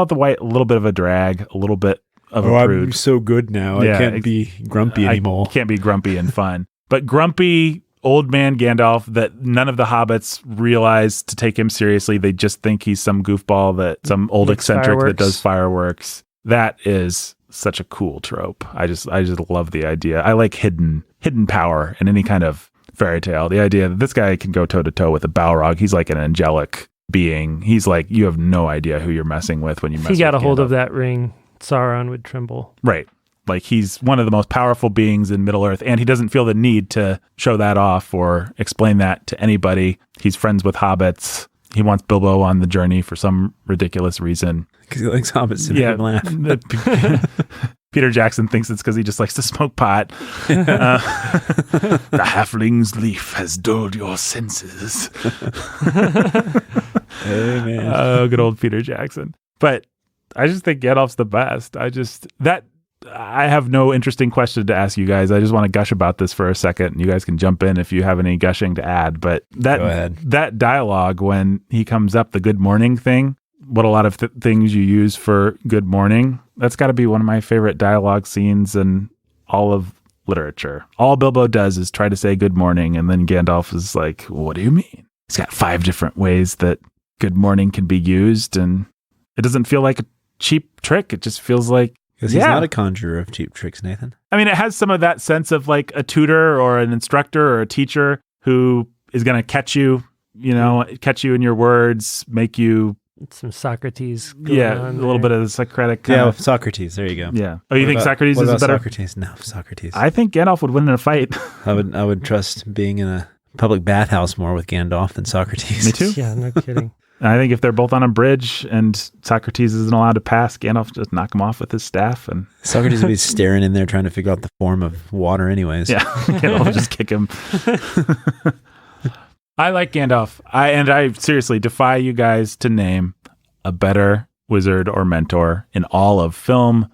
the White. A little bit of a drag, a little bit of a prude. I'm so good now. Yeah, I can't be grumpy anymore. I can't be grumpy and fun. But grumpy old man Gandalf that none of the hobbits realize to take him seriously. They just think he's some goofball, some old eccentric that does fireworks. That is such a cool trope. I just love the idea. I like hidden power in any kind of fairy tale. The idea that this guy can go toe to toe with a Balrog. He's like an angelic being. He's like, you have no idea who you're messing with when you mess with Gandalf. If he got a hold of that ring, Sauron would tremble. Right. Like he's one of the most powerful beings in Middle-earth, and he doesn't feel the need to show that off or explain that to anybody. He's friends with hobbits. He wants Bilbo on the journey for some ridiculous reason. Because he likes hobbits and make him laugh. Peter Jackson thinks it's because he just likes to smoke pot. The halfling's leaf has dulled your senses. Hey, man. Oh, good old Peter Jackson. But I just think Gandalf's the best. I have no interesting question to ask you guys. I just want to gush about this for a second, and you guys can jump in if you have any gushing to add. But that dialogue when he comes up, the good morning thing, what a lot of things you use for good morning, that's got to be one of my favorite dialogue scenes in all of literature. All Bilbo does is try to say good morning, and then Gandalf is like, what do you mean? He's got 5 different ways that good morning can be used, and it doesn't feel like a cheap trick. It just feels like, because he's not a conjurer of cheap tricks, Nathan. I mean, it has some of that sense of like a tutor or an instructor or a teacher who is going to catch you in your words, make you... Some Socrates. A little bit of the Socratic kind of... Socrates. There you go. Yeah. Oh, you think Socrates is better? Socrates? No, Socrates. I think Gandalf would win in a fight. I would trust being in a public bathhouse more with Gandalf than Socrates. Me too. Yeah, no kidding. I think if they're both on a bridge and Socrates isn't allowed to pass, Gandalf just knock him off with his staff. And Socrates would be staring in there trying to figure out the form of water anyways. Yeah, Gandalf would just kick him. I like Gandalf. I seriously defy you guys to name a better wizard or mentor in all of film,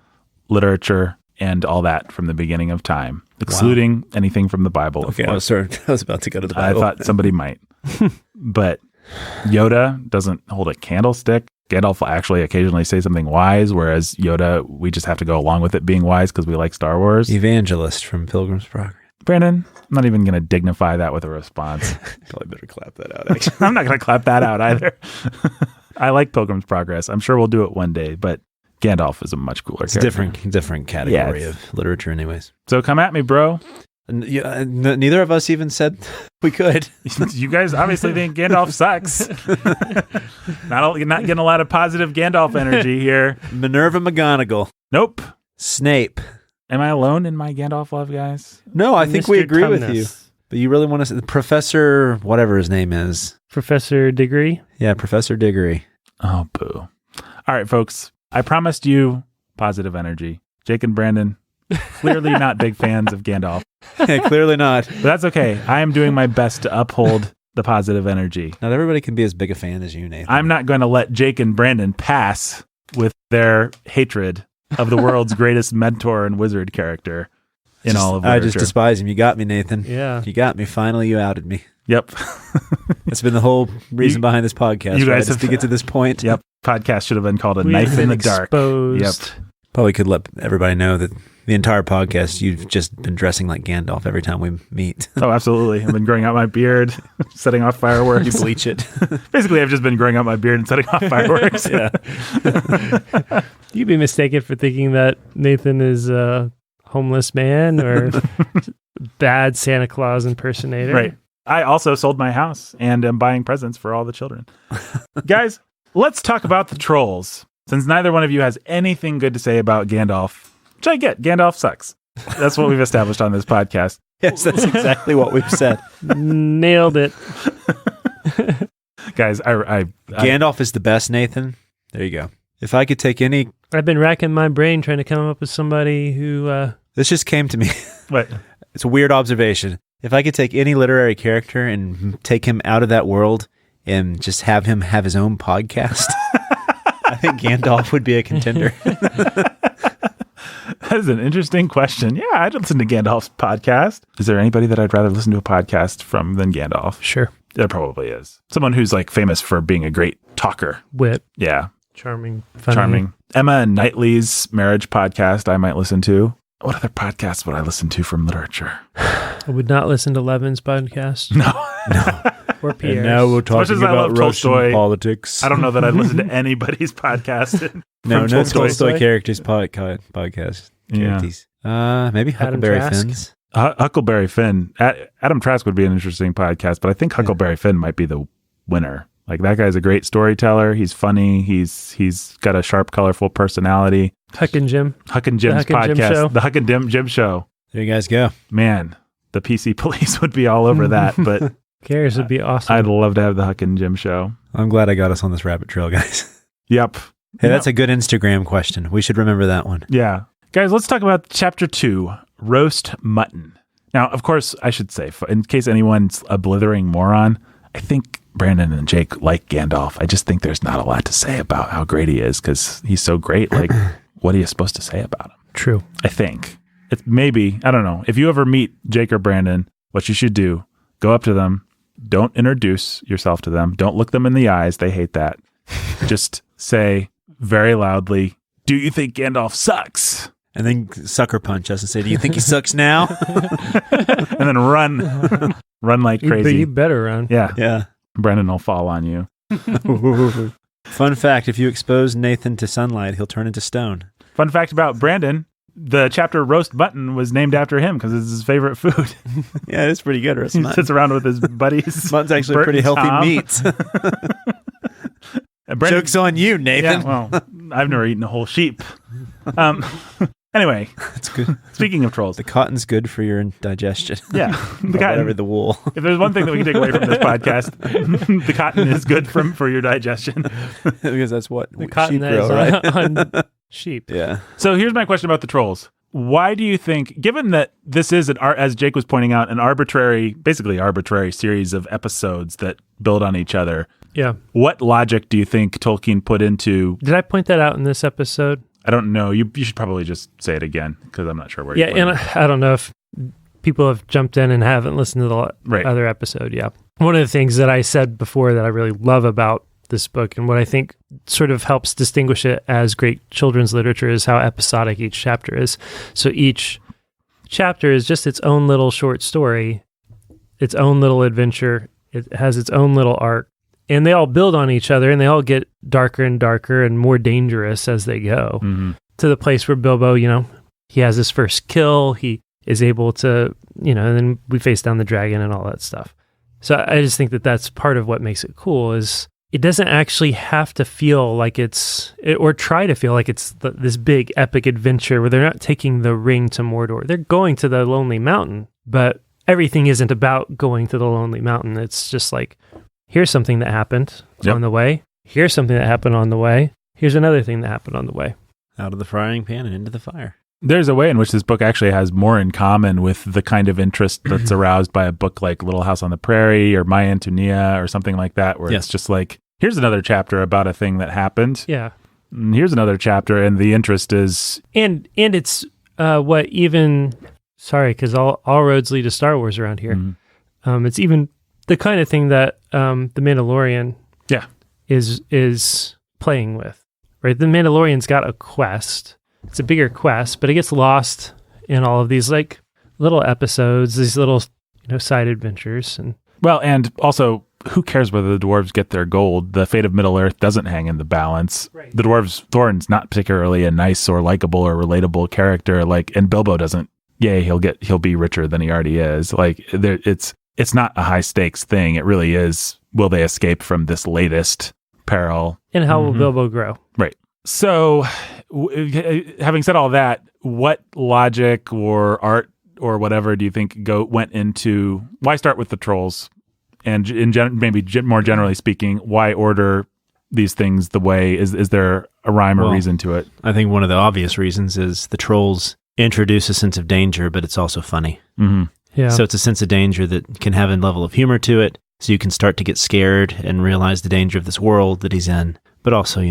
literature, and all that from the beginning of time, excluding anything from the Bible. Okay, I was about to go to the Bible. I thought somebody might. But Yoda doesn't hold a candlestick. Gandalf will actually occasionally say something wise, whereas Yoda, we just have to go along with it being wise because we like Star Wars. Evangelist from Pilgrim's Progress. Brandon, I'm not even going to dignify that with a response. Probably better clap that out, actually. I'm not going to clap that out either. I like Pilgrim's Progress. I'm sure we'll do it one day, but Gandalf is a much cooler character. Different category of literature anyways. So come at me, bro. Neither of us even said we could. You guys obviously think Gandalf sucks. Not getting a lot of positive Gandalf energy here. Minerva McGonagall. Nope. Snape. Am I alone in my Gandalf love, guys? No, I think we agree Tumnus. with you. But you really want to say Professor, whatever his name is. Professor Diggory? Yeah, Professor Diggory. Oh, boo. All right, folks. I promised you positive energy. Jake and Brandon, clearly not big fans of Gandalf. Yeah, clearly not. But that's okay. I am doing my best to uphold the positive energy. Not everybody can be as big a fan as you, Nathan. I'm not going to let Jake and Brandon pass with their hatred of the world's greatest mentor and wizard character in all of literature. I just despise him. You got me, Nathan. Yeah. You got me. Finally, you outed me. Yep. That's been the whole reason behind this podcast. You guys have to get to this point. Yep. Podcast should have been called A Knife in the Dark. Yep. Probably could let everybody know that the entire podcast, you've just been dressing like Gandalf every time we meet. Oh, absolutely. I've been growing out my beard, setting off fireworks. You bleach it. Basically, I've just been growing out my beard and setting off fireworks. Yeah. You'd be mistaken for thinking that Nathan is a homeless man or bad Santa Claus impersonator. Right. I also sold my house and am buying presents for all the children. Guys, let's talk about the trolls. Since neither one of you has anything good to say about Gandalf, which I get, Gandalf sucks. That's what we've established on this podcast. Yes, that's exactly what we've said. Nailed it. Guys, Gandalf is the best, Nathan. There you go. If I could take any... I've been racking my brain trying to come up with somebody who... This just came to me. What? It's a weird observation. If I could take any literary character and take him out of that world and just have him have his own podcast, I think Gandalf would be a contender. That is an interesting question. Yeah, I'd listen to Gandalf's podcast. Is there anybody that I'd rather listen to a podcast from than Gandalf? Sure. There probably is. Someone who's like famous for being a great talker. Wit. Yeah. Charming. Funny. Charming. Emma and Knightley's marriage podcast I might listen to. What other podcasts would I listen to from literature? I would not listen to Levin's podcast. No. Or Pierre's. And now we're As much talking as I love about Russian Tolstoy, politics. I don't know that I'd listen to anybody's podcast. No Tolstoy. Tolstoy characters podcast. Yeah. Maybe Adam Huckleberry Trask. Finn's. Huckleberry Finn. Adam Trask would be an interesting podcast, but I think Huckleberry Finn might be the winner. Like, that guy's a great storyteller. He's funny. He's got a sharp, colorful personality. Huck and Jim. Huck and Jim's Huck and Jim podcast. Show. The Huck and Jim Show. There you guys go. Man, the PC police would be all over that, but Cares would be awesome. I'd love to have the Huck and Jim Show. I'm glad I got us on this rabbit trail, guys. Yep. Hey, that's a good Instagram question. We should remember that one. Yeah. Guys, let's talk about chapter 2, Roast Mutton. Now, of course, I should say, in case anyone's a blithering moron, I think Brandon and Jake like Gandalf. I just think there's not a lot to say about how great he is because he's so great. Like, what are you supposed to say about him? True. I think. It's maybe, I don't know. If you ever meet Jake or Brandon, what you should do, go up to them. Don't introduce yourself to them. Don't look them in the eyes. They hate that. Just say very loudly, "Do you think Gandalf sucks?" And then sucker punch us and say, "Do you think he sucks now?" And then run like crazy. You better run. Yeah. Yeah. Brandon will fall on you. Fun fact, if you expose Nathan to sunlight, he'll turn into stone. Fun fact about Brandon, the chapter Roast Mutton was named after him because it's his favorite food. Yeah, it's pretty good. He sits around with his buddies. Mutton's actually Bert pretty and healthy Tom. meat. Brandon, Joke's on you, Nathan. yeah, well, I've never eaten a whole sheep. Anyway, That's good. speaking of trolls, The cotton's good for your digestion. yeah, the Whatever cotton. the wool. If there's one thing that we can take away from this podcast, the cotton is good for your digestion. Because that's what The cotton sheep that grow, is right? on sheep. Yeah. So here's my question about the trolls. Why do you think, given that this is, as Jake was pointing out, basically arbitrary series of episodes that build on each other, Yeah. what logic do you think Tolkien put into? Did I point that out in this episode? I don't know. You should probably just say it again because I'm not sure where. Yeah, you and I don't know if people have jumped in and haven't listened to the Right. other episode. Yeah. One of the things that I said before that I really love about this book and what I think sort of helps distinguish it as great children's literature is how episodic each chapter is. So each chapter is just its own little short story, its own little adventure. It has its own little arc. And they all build on each other, and they all get darker and darker and more dangerous as they go. Mm-hmm. To the place where Bilbo, he has his first kill. He is able to, and then we face down the dragon and all that stuff. So I just think that that's part of what makes it cool is it doesn't actually have to feel like or try to feel like it's this big epic adventure where they're not taking the ring to Mordor. They're going to the Lonely Mountain, but everything isn't about going to the Lonely Mountain. It's just like, here's something that happened on the way. Here's something that happened on the way. Here's another thing that happened on the way. Out of the frying pan and into the fire. There's a way in which this book actually has more in common with the kind of interest that's aroused by a book like Little House on the Prairie or My Antonia or something like that, where it's just like, here's another chapter about a thing that happened. Yeah. And here's another chapter, and the interest is... And it's what even... Sorry, because all roads lead to Star Wars around here. Mm-hmm. It's even the kind of thing that The Mandalorian is playing with. Right? The Mandalorian's got a quest. It's a bigger quest, but it gets lost in all of these like little episodes, these little side adventures. And Well, and also, who cares whether the dwarves get their gold? The fate of Middle-earth doesn't hang in the balance. Right. The dwarves, Thorin's not particularly a nice or likable or relatable character. And Bilbo doesn't. Yay, he'll be richer than he already is. It's not a high stakes thing. It really is. Will they escape from this latest peril? and how will Bilbo grow? Right. So, having said all that, what logic or art or whatever do you think went into? Why start with the trolls And more generally speaking, why order these things the way? Is there a rhyme or reason to it? I think one of the obvious reasons is the trolls introduce a sense of danger, but it's also funny. Mm-hmm. Yeah. So it's a sense of danger that can have a level of humor to it. So you can start to get scared and realize the danger of this world that he's in. But also,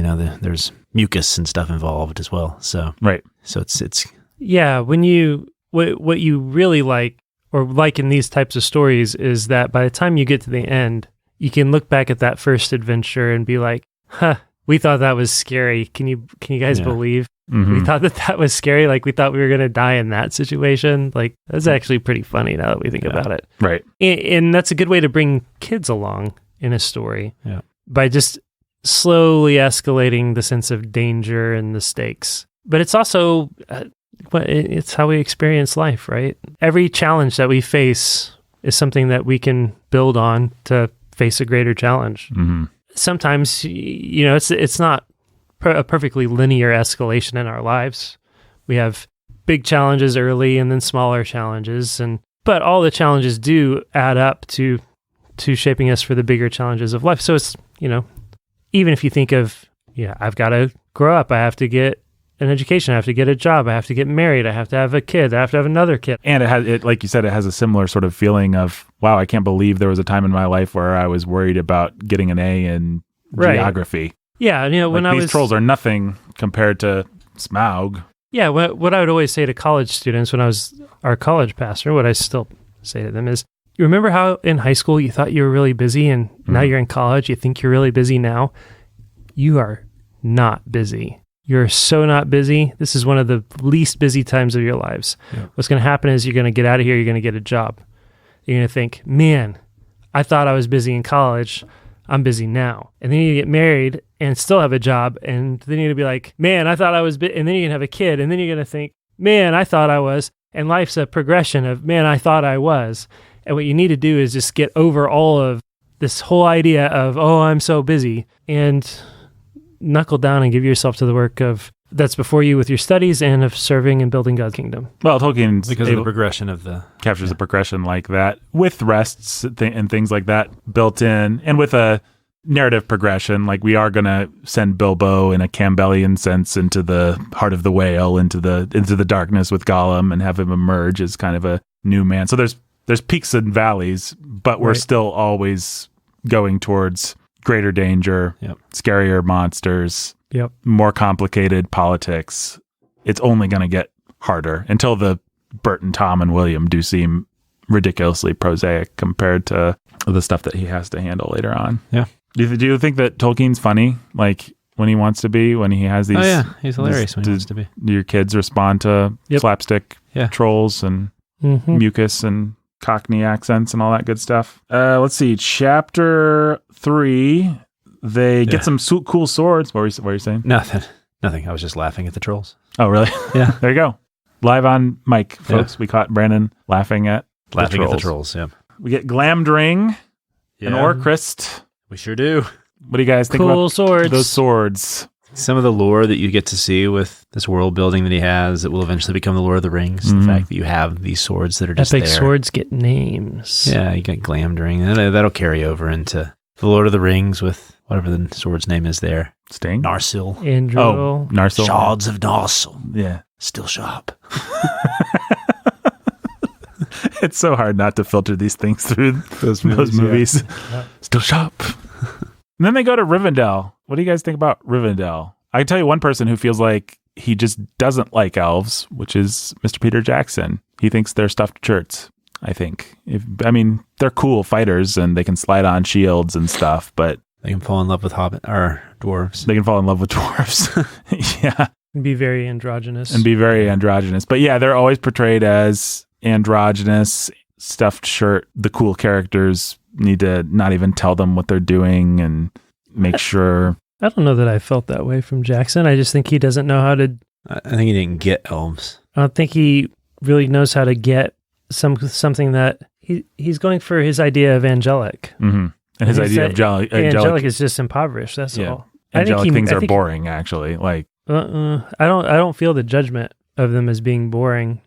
there's mucus and stuff involved as well. So right. So it's yeah. When what you really like, or like in these types of stories, is that by the time you get to the end, you can look back at that first adventure and be like, "Huh, we thought that was scary. Can you guys believe we thought that was scary? Like we thought we were gonna die in that situation. Like that's actually pretty funny now that we think about it. Right. And that's a good way to bring kids along in a story. Yeah. By just slowly escalating the sense of danger and the stakes. But it's also it's how we experience life, right? Every challenge that we face is something that we can build on to face a greater challenge. Mm-hmm. Sometimes, it's not a perfectly linear escalation in our lives. We have big challenges early and then smaller challenges, but all the challenges do add up to shaping us for the bigger challenges of life. So it's, even if you think of, I've got to grow up, I have to get an education, I have to get a job, I have to get married, I have to have a kid, I have to have another kid. And it like you said, it has a similar sort of feeling of, wow, I can't believe there was a time in my life where I was worried about getting an A in geography. Yeah, when these trolls are nothing compared to Smaug. Yeah, what I would always say to college students when I was our college pastor, what I still say to them is, you remember how in high school you thought you were really busy and now you're in college, you think you're really busy now? You are not busy. You're so not busy. This is one of the least busy times of your lives. Yeah. What's going to happen is you're going to get out of here, you're going to get a job. You're going to think, man, I thought I was busy in college. I'm busy now. And then you get married and still have a job. And then you're going to be like, man, I thought I was and then you're going to have a kid. And then you're going to think, man, I thought I was. And life's a progression of, man, I thought I was. And what you need to do is just get over all of this whole idea of, oh, I'm so busy, and knuckle down and give yourself to the work that's before you with your studies and of serving and building God's kingdom. Well, Tolkien's because of the progression captures a progression like that with rests and things like that built in, and with a narrative progression. Like we are going to send Bilbo in a Campbellian sense into the heart of the whale, into the darkness with Gollum, and have him emerge as kind of a new man. So there's peaks and valleys, but we're still always going towards greater danger, scarier monsters, more complicated politics. It's only going to get harder until the Bert and Tom and William do seem ridiculously prosaic compared to the stuff that he has to handle later on. Yeah. Do you think that Tolkien's funny? Like when he wants to be, when he has these... Oh yeah, he's hilarious when he wants to be. Do your kids respond to slapstick trolls and mucus and Cockney accents and all that good stuff? Let's see. Chapter 3, they get some cool swords. What were you saying? Nothing. I was just laughing at the trolls. Oh, really? Yeah. There you go. Live on mic, folks. We caught Brandon laughing at the trolls. Yeah. We get Glamdring and Orcrist. We sure do. What do you guys think about swords. Those swords? Some of the lore that you get to see with this world building that he has that will eventually become the Lord of the Rings. The fact that you have these swords that are just epic there. Swords get names. Yeah, you got Glamdring. That'll carry over into the Lord of the Rings with whatever the sword's name is there. Sting? Narsil. Andrew. Oh, Narsil. Shards of Narsil. Yeah. Still sharp. It's so hard not to filter these things through those movies. Yeah. Still sharp. And then they go to Rivendell. What do you guys think about Rivendell? I can tell you one person who feels like he just doesn't like elves, which is Mr. Peter Jackson. He thinks they're stuffed churts, I think. They're cool fighters and they can slide on shields and stuff, but... They can fall in love with dwarves. They can fall in love with dwarves. Yeah. And be very androgynous. But yeah, they're always portrayed as androgynous, stuffed shirt. The cool characters need to not even tell them what they're doing and make sure. I don't know that I felt that way from Jackson. I just think he doesn't know how to... I think he didn't get elves. I don't think he really knows how to get something that... He's going for his idea of angelic. Mm-hmm. And his idea of angelic is just impoverished, that's all. Angelic things are boring, actually. Like I don't feel the judgment of them as being boring.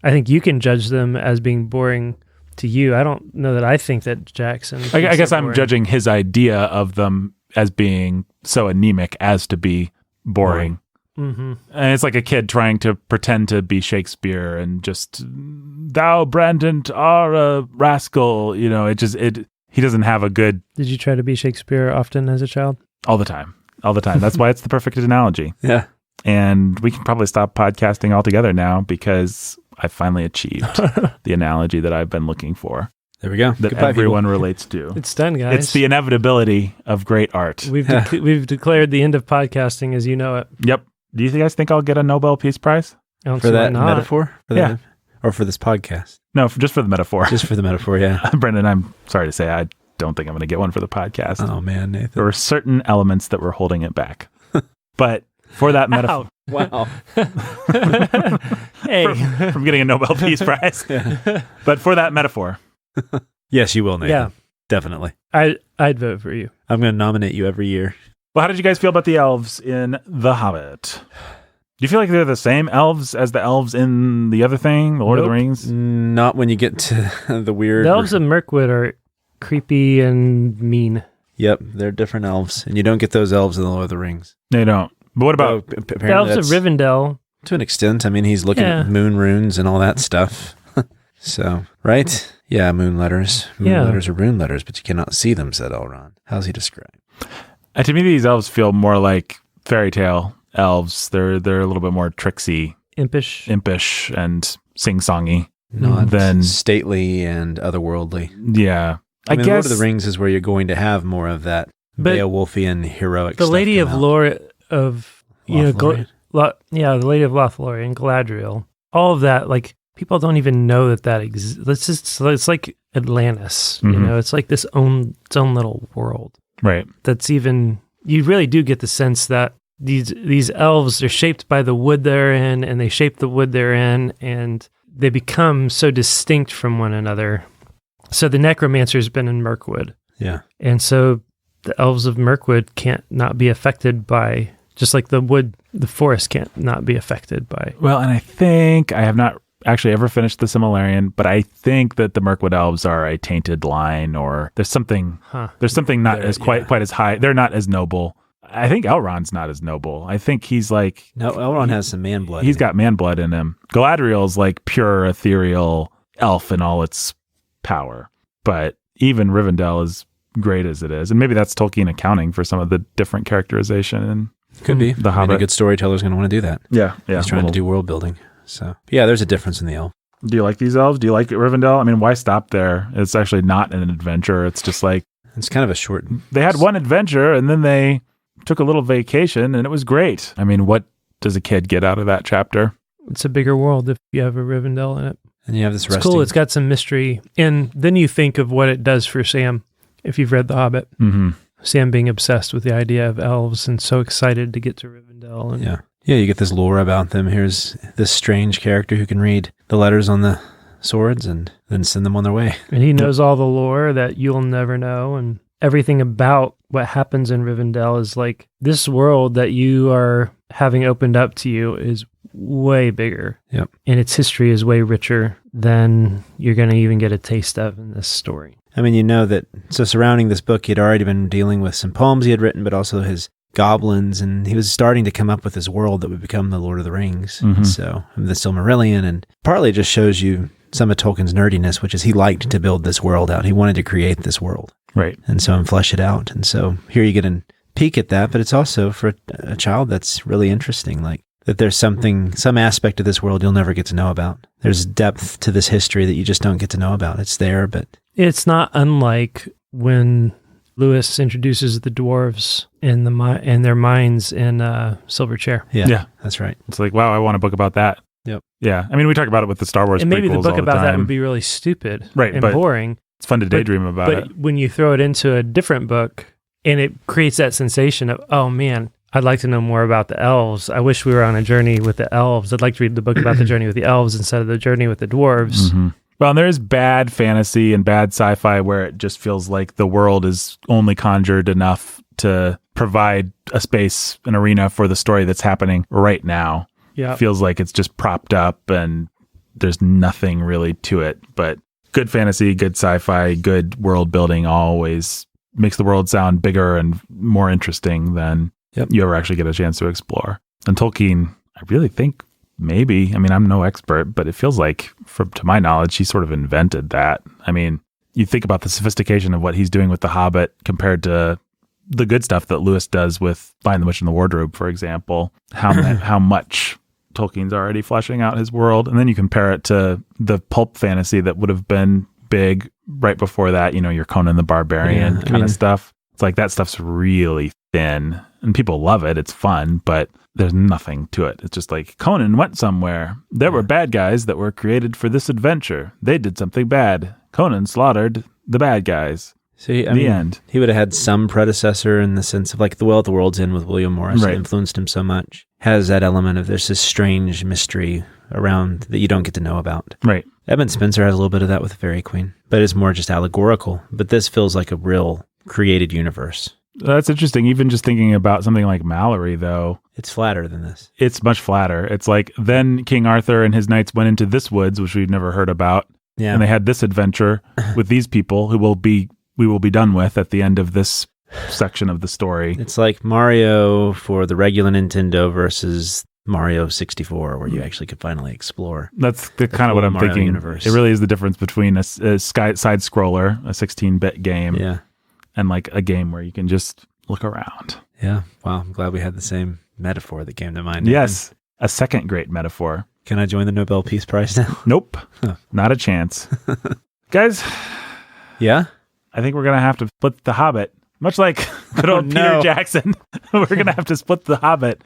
I think you can judge them as being boring to you. I don't know that I think that Jackson. I guess I'm boring. judging his idea of them as being so anemic as to be boring. Mm-hmm. And it's like a kid trying to pretend to be Shakespeare and just, thou Brandon are a rascal. You know, he doesn't have a good... Did you try to be Shakespeare often as a child? All the time. That's why it's the perfect analogy. Yeah. And we can probably stop podcasting altogether now because I finally achieved the analogy that I've been looking for. There we go. That Goodbye, everyone relates to. It's done, guys. It's the inevitability of great art. We've declared the end of podcasting as you know it. Yep. Do you guys think I'll get a Nobel Peace Prize? I don't For see why that not. metaphor? Yeah. Or for this podcast? No, just for the metaphor. Just for the metaphor, yeah. Brendan, I'm sorry to say I don't think I'm going to get one for the podcast. Oh, man, Nathan. There were certain elements that were holding it back. But for that metaphor... Wow. Hey. from getting a Nobel Peace Prize. Yeah. But for that metaphor... Yes, you will, Nathan. Yeah. Definitely. I'd vote for you. I'm going to nominate you every year. Well, how did you guys feel about the elves in The Hobbit? Do you feel like they're the same elves as the elves in the other thing, The Lord of the Rings? Not when you get to the weird... The elves of Mirkwood are creepy and mean. Yep, they're different elves. And you don't get those elves in The Lord of the Rings. They don't. But what about... The elves of Rivendell. To an extent. I mean, he's looking at moon runes and all that stuff. So, right? Yeah, moon letters. Moon letters are rune letters, but you cannot see them, said Elrond. How's he described? To me, these elves feel more like fairy tale elves. They're a little bit more tricksy, Impish, and sing-songy. Not than stately and otherworldly. Yeah. I mean, Lord of the Rings is where you're going to have more of that Beowulfian heroic the stuff. Lady of Lore of Lothlorien? The Lady of Lothlorien, Galadriel, all of that, like people don't even know that exists. It's like Atlantis, you know, it's like its own little world. Right. That's even, you really do get the sense that these elves are shaped by the wood they're in, and they shape the wood they're in, and they become so distinct from one another. So the necromancer's been in Mirkwood. Yeah. And so the elves of Mirkwood can't not be affected by, just like the forest can't not be affected by. Well, and I think I have not actually ever finished the Silmarillion, but I think that the Mirkwood elves are a tainted line, or there's something not as quite as high. They're not as noble. I think Elrond's not as noble. I think he's like... No, Elrond has some man blood. He's got man blood in him. Galadriel's like pure ethereal elf in all its power. But even Rivendell, as great as it is, and maybe that's Tolkien accounting for some of the different characterization in Could be. The Hobbit. I mean, a good storyteller's going to want to do that. Yeah. He's trying to do world building. So, yeah, there's a difference in the elf. Do you like these elves? Do you like Rivendell? I mean, why stop there? It's actually not an adventure. It's just like... It's kind of a short... They had one adventure, and then they took a little vacation, and it was great. I mean, what does a kid get out of that chapter? It's a bigger world if you have a Rivendell in it. And you have this It's cool. It's got some mystery. And then you think of what it does for Sam, if you've read The Hobbit. Mm-hmm. Sam being obsessed with the idea of elves and so excited to get to Rivendell. And Yeah, you get this lore about them. Here's this strange character who can read the letters on the swords and then send them on their way. And he knows all the lore that you'll never know. And everything about what happens in Rivendell is like, this world that you are having opened up to you is way bigger. Yep. And its history is way richer than you're going to even get a taste of in this story. I mean, you know that, so surrounding this book, he'd already been dealing with some poems he had written, but also his goblins, and he was starting to come up with his world that would become the Lord of the Rings. Mm-hmm. So, the Silmarillion, and partly it just shows you some of Tolkien's nerdiness, which is he liked to build this world out. He wanted to create this world. Right. And so, and flesh it out. And so, here you get a peek at that, but it's also for a child that's really interesting, like that there's some aspect of this world you'll never get to know about. There's depth to this history that you just don't get to know about. It's there, but... It's not unlike when Lewis introduces the dwarves in their minds in Silverchair. Yeah, that's right. It's like, wow, I want a book about that. Yep. Yeah. I mean, we talk about it with the Star Wars and maybe the prequels book all the about that time. would be really stupid and but boring. It's fun to daydream about it. But when you throw it into a different book and it creates that sensation of, oh man, I'd like to know more about the elves. I wish we were on a journey with the elves. I'd like to read the book about the journey with the elves instead of the journey with the dwarves. Mm-hmm. Well, and there's bad fantasy and bad sci-fi where it just feels like the world is only conjured enough to provide a space, an arena for the story that's happening right now. Yeah. It feels like it's just propped up and there's nothing really to it. But good fantasy, good sci-fi, good world building always makes the world sound bigger and more interesting than you ever actually get a chance to explore. And Tolkien, I really think maybe, I mean, I'm no expert, but it feels like, to my knowledge, he sort of invented that. I mean, you think about the sophistication of what he's doing with The Hobbit compared to the good stuff that Lewis does with Lion, the Witch, and the Wardrobe, for example, how much Tolkien's already fleshing out his world. And then you compare it to the pulp fantasy that would have been big right before that, your Conan the Barbarian kind of stuff. It's like that stuff's really thin and people love it. It's fun, but there's nothing to it. It's just like Conan went somewhere. There were bad guys that were created for this adventure. They did something bad. Conan slaughtered the bad guys. See, the end. He would have had some predecessor in the sense of like The Well at the World's End with William Morris that influenced him so much. Has that element of there's this strange mystery around that you don't get to know about. Right. Edmund Spencer has a little bit of that with the Fairy Queen, but it's more just allegorical. But this feels like a real created universe. That's interesting. Even just thinking about something like Mallory, though. It's flatter than this. It's much flatter. It's like then King Arthur and his knights went into this woods, which we've never heard about. Yeah. And they had this adventure with these people who we will be done with at the end of this section of the story. It's like Mario for the regular Nintendo versus Mario 64, where you actually could finally explore. That's the kind of what I'm thinking. Universe. It really is the difference between a side scroller, a 16-bit game, and like a game where you can just look around. Yeah. Wow. I'm glad we had the same metaphor that came to mind. Yes. A second great metaphor. Can I join the Nobel Peace Prize now? Nope. Not a chance. Guys. Yeah? I think we're going to have to split The Hobbit. Much like good old Peter Jackson, we're going to have to split The Hobbit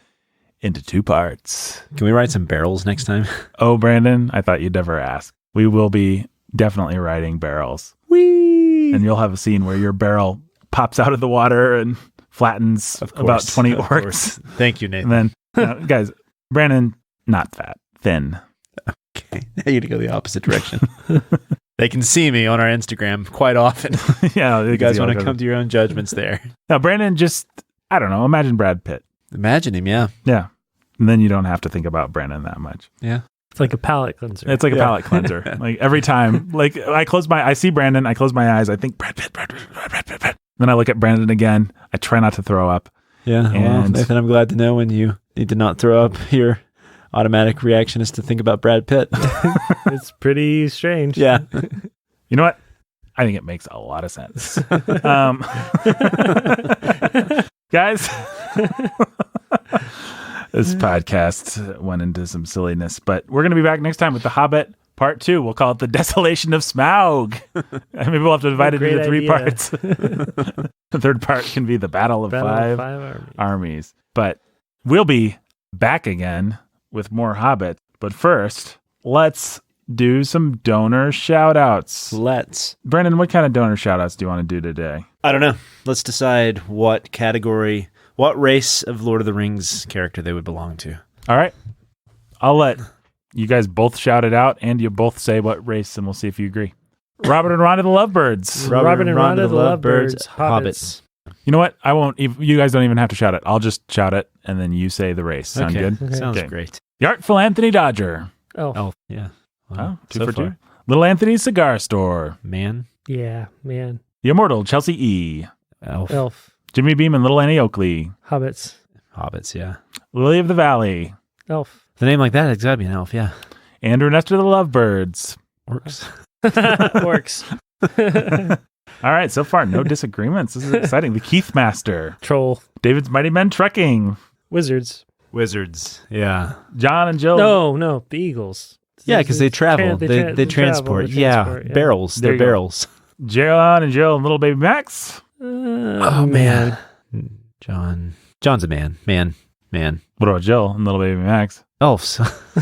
into 2 parts. Can we write some barrels next time? Oh, Brandon, I thought you'd never ask. We will be definitely writing barrels. Whee! And you'll have a scene where your barrel pops out of the water and flattens about 20 orcs. Thank you, Nathan. And then, guys, Brandon, not fat, thin. Okay, now you got to go the opposite direction. They can see me on our Instagram quite often. Yeah, you guys want to come to your own judgments there. Now, Brandon, just, I don't know, imagine Brad Pitt. Imagine him, yeah. Yeah. And then you don't have to think about Brandon that much. Yeah. It's like a palate cleanser. It's like a palate cleanser. Like every time, like I see Brandon, I close my eyes, I think Brad Pitt. Then I look at Brandon again. I try not to throw up. Yeah. Well, Nathan, I'm glad to know when you need to not throw up, your automatic reaction is to think about Brad Pitt. It's pretty strange. Yeah. You know what? I think it makes a lot of sense. Guys, this podcast went into some silliness, but we're going to be back next time with The Hobbit Part 2. We'll call it The Desolation of Smaug. Maybe we'll have to divide it into 3 parts. The third part can be The Battle of Five Armies. But we'll be back again with more Hobbit. But first, let's do some donor shout-outs. Let's. Brandon, what kind of donor shout-outs do you want to do today? I don't know. Let's decide what category, what race of Lord of the Rings character they would belong to. All right. I'll let you guys both shout it out, and you both say what race, and we'll see if you agree. Robert and Rhonda the Lovebirds. Robert and Rhonda the Lovebirds. Hobbits. You know what? I won't. You guys don't even have to shout it. I'll just shout it, and then you say the race. Sound good? Okay. Sounds great. The Artful Anthony Dodger. Elf. Yeah. Wow. 2 for 2. Little Anthony's Cigar Store. Man. Yeah, man. The Immortal Chelsea E. Elf. Jimmy Beam and Little Annie Oakley. Hobbits, yeah. Lily of the Valley. Elf. The name like that, it's got to be an elf, yeah. Andrew Nestor the Lovebirds. Orcs. Orcs. All right, so far, no disagreements. This is exciting. The Keith Master. Troll. David's Mighty Men Trucking. Wizards. Yeah. John and Jill. No, the Eagles. Yeah, because they travel. They transport. Yeah, barrels. They're barrels. John and Jill and Little Baby Max. Oh, man. John's a man. Man. What about Jill and Little Baby Max? Elves.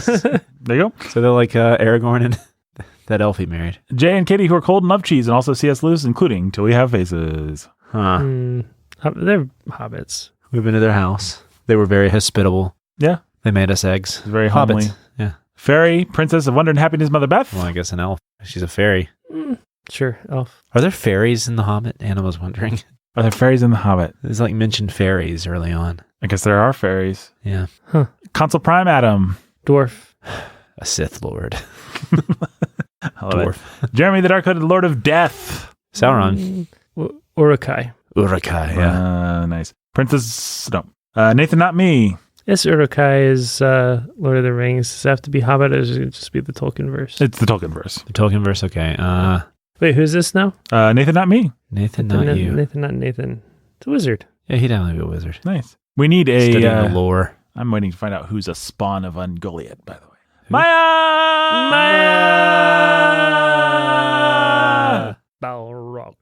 There you go. So they're like Aragorn and that elf he married. Jay and Katie, who are cold and love cheese, and also C.S. Lewis, including Till We Have Faces. Huh. They're hobbits. We've been to their house. They were very hospitable. Yeah. They made us eggs. Very homely. Yeah. Fairy, Princess of Wonder and Happiness, Mother Beth. Well, I guess an elf. She's a fairy. Sure, elf. Are there fairies in The Hobbit? Anna was wondering. Are there fairies in The Hobbit? There's like mentioned fairies early on. I guess there are fairies. Yeah. Huh. Consul Prime Adam. Dwarf. A Sith Lord. love Dwarf. it. Jeremy, the Dark-Hooded Lord of Death. Sauron. Urukai. Urukai, yeah. Nice. Princess, no. Nathan, not me. Yes, Urukai is Lord of the Rings. Does it have to be Hobbit or does it just be the Tolkien verse? It's the Tolkien verse. The Tolkien verse, okay. Wait, who's this now? Nathan, not me. Nathan, not you. Nathan, not Nathan. It's a wizard. Yeah, he'd definitely be a wizard. Nice. We need a... Studying the lore. I'm waiting to find out who's a spawn of Ungoliant, by the way. Who? Maya! Balrog.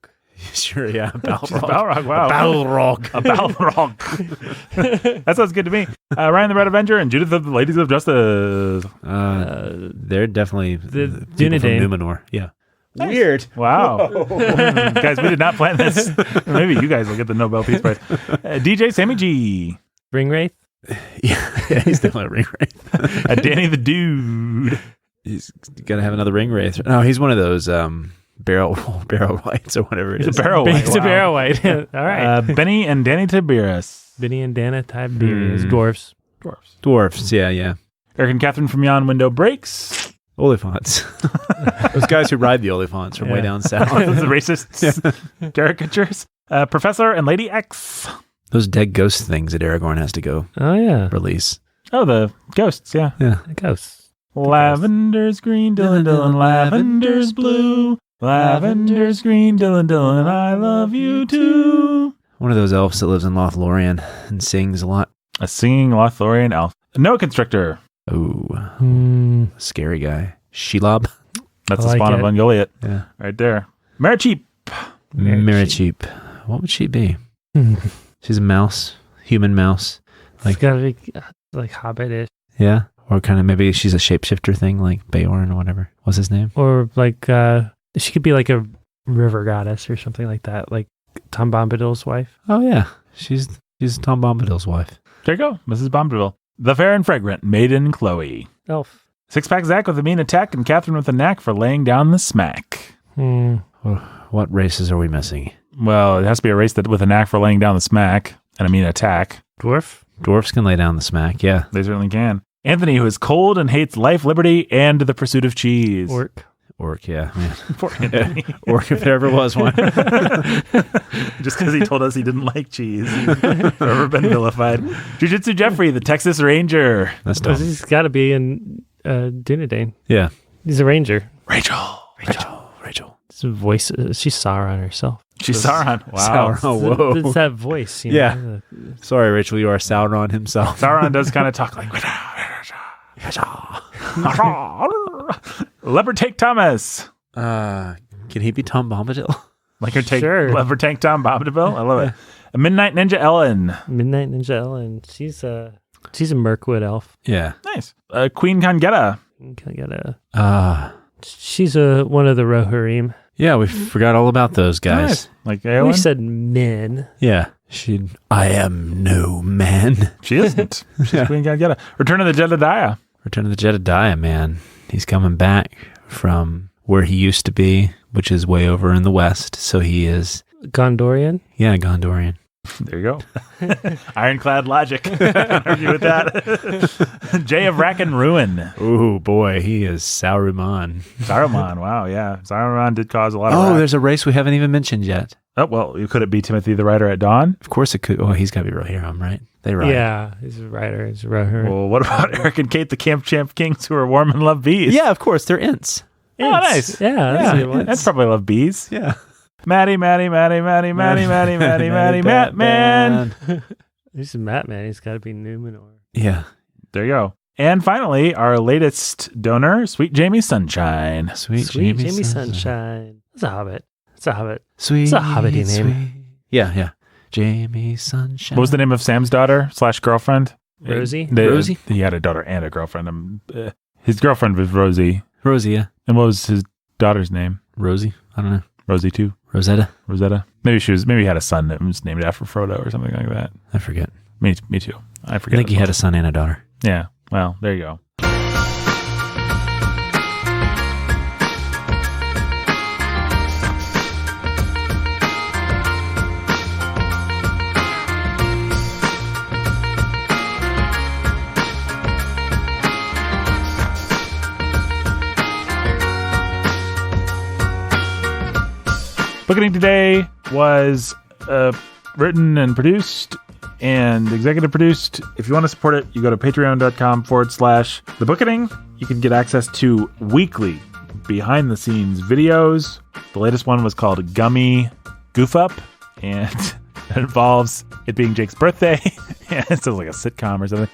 Sure, yeah. Balrog, wow. Balrog. A Balrog. That sounds good to me. Ryan the Red Avenger and Judith of the Ladies of Justice. They're definitely the people from Dunedain. Numenor. Yeah. Nice. Weird. Wow. Guys, we did not plan this. Maybe you guys will get the Nobel Peace Prize. DJ Sammy G. Ringwraith? Yeah, he's definitely a ring wraith. Danny the Dude. He's got to have another ring wraith. No, he's one of those barrel whites or whatever it is. He's a barrel white. It's a barrel white. All right. Benny and Danny Tiberius. Benny and Dana Tiberius. Dwarfs. Dwarfs, yeah. Eric and Catherine from Yon Window Breaks. Oliphants. Those guys who ride the Oliphants from way down south. Those racist caricatures. Professor and Lady X. Those dead ghost things that Aragorn has to go Oh, yeah. release. Oh, the ghosts, yeah. Yeah. The ghosts. Lavender's green, Dylan, Dylan. Lavender's blue. Lavender's green, Dylan, Dylan. I love you too. One of those elves that lives in Lothlorien and sings a lot. A singing Lothlorien elf. No constrictor. Oh, scary guy. Shelob. That's I the like spawn of it. Ungoliant. Yeah. Right there. Maricheap. Maricheap. What would she be? She's a mouse. Human mouse. Like, it's got to be like Hobbit-ish. Yeah. Or kind of maybe she's a shapeshifter thing like Beorn or whatever. What's his name? Or like, she could be like a river goddess or something like that. Like Tom Bombadil's wife. Oh, yeah. She's Tom Bombadil's wife. There you go. Mrs. Bombadil. The Fair and Fragrant. Maiden Chloe. Elf. Six-pack Zach with a mean attack and Catherine with a knack for laying down the smack. What races are we missing? Well, it has to be a race that with a knack for laying down the smack and a mean attack. Dwarf. Dwarfs can lay down the smack, yeah. They certainly can. Anthony, who is cold and hates life, liberty, and the pursuit of cheese. Orc, yeah. Man. Poor Anthony. Orc, if there ever was one. Just because he told us he didn't like cheese. Forever been vilified. Jiu-Jitsu Jeffrey, the Texas Ranger. That's dumb. He's got to be in Dunedain. Yeah. He's a ranger. Rachel. His voice, she's Sauron herself. She's Sauron. Wow. Sauron. Oh, whoa. It's that voice. You Yeah. know? Sorry, Rachel, you are Sauron himself. Sauron does kind of talk like... Leopard Tank Thomas. Can he be Tom Bombadil? Like her take Sure. Leopard Tank Tom Bombadil. I love it. A Midnight Ninja Ellen. Midnight Ninja Ellen. She's a Mirkwood elf. Yeah. Nice. Queen Kangetta. Can I get a? She's one of the Rohirrim. Yeah, we forgot all about those guys. Nice. Like We Eowyn? said men. Yeah. I am no man. She isn't. She's Queen Kangetta. Return of the Jedediah. Return of the Jedediah, man. He's coming back from where he used to be, which is way over in the west. So he is... Gondorian. Yeah, Gondorian. There you go. Ironclad logic. Can't argue with that. Jay of Rack and Ruin. Oh, boy. He is Saruman. Saruman. Wow, yeah. Saruman did cause a lot of Oh, wrath. there's a race we haven't even mentioned yet. Oh, well, could it be Timothy the Rider at Dawn? Of course it could. Oh, he's got to be Rohirrim, right? They ride. Yeah, he's a writer. He's a Rohirrim. Well, what about Eric and Kate, the Camp Champ Kings, who are warm and love bees? Yeah, of course. They're Ints. Oh, nice. Yeah, that's a good one. That's probably love bees. Yeah. Maddie, Matt Man. He's a Matt man. He's got to be Numenor. Yeah. There you go. And finally, our latest donor, Sweet Jamie Sunshine. Sweet Jamie Sunshine. It's a Hobbit. Sweet. It's a Hobbity name. Yeah. Jamie Sunshine. What was the name of Sam's daughter / girlfriend? Rosie. Rosie? He had a daughter and a girlfriend. His girlfriend was Rosie. Rosie, yeah. And what was his daughter's name? Rosie. I don't know. Rosie too. Rosetta. Maybe he had a son that was named after Frodo or something like that. I forget. Me too. I I forget. think he had a son and a daughter. Yeah. Well, there you go. Bookening today was written and produced and executive produced. If you want to support it, you go to patreon.com/The Bookening. You can get access to weekly behind the scenes videos. The latest one was called Gummy Goof Up, and it involves it being Jake's birthday. Yeah, it sounds like a sitcom or something.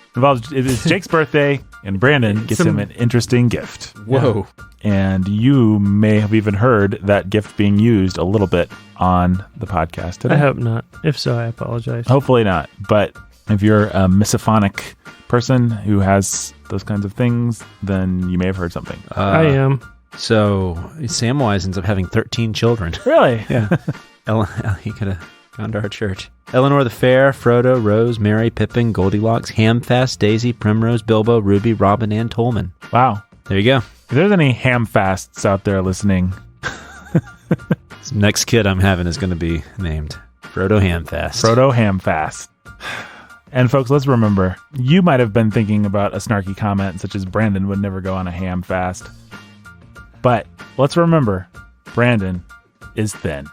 It's Jake's birthday, and Brandon gets him an interesting gift. Whoa. And you may have even heard that gift being used a little bit on the podcast today. I hope not. If so, I apologize. Hopefully not. But if you're a misophonic person who has those kinds of things, then you may have heard something. I am. So Samwise ends up having 13 children. Really? Yeah. He could have gone to our church. Eleanor the Fair, Frodo, Rose, Mary, Pippin, Goldilocks, Hamfast, Daisy, Primrose, Bilbo, Ruby, Robin, and Tolman. Wow. There you go. If there's any hamfasts out there listening. This next kid I'm having is going to be named Frodo Hamfast. Frodo Hamfast. And folks, let's remember, you might have been thinking about a snarky comment such as Brandon would never go on a ham fast. But let's remember, Brandon is thin.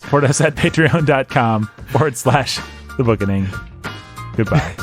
Support us at patreon.com/The Bookening. Goodbye.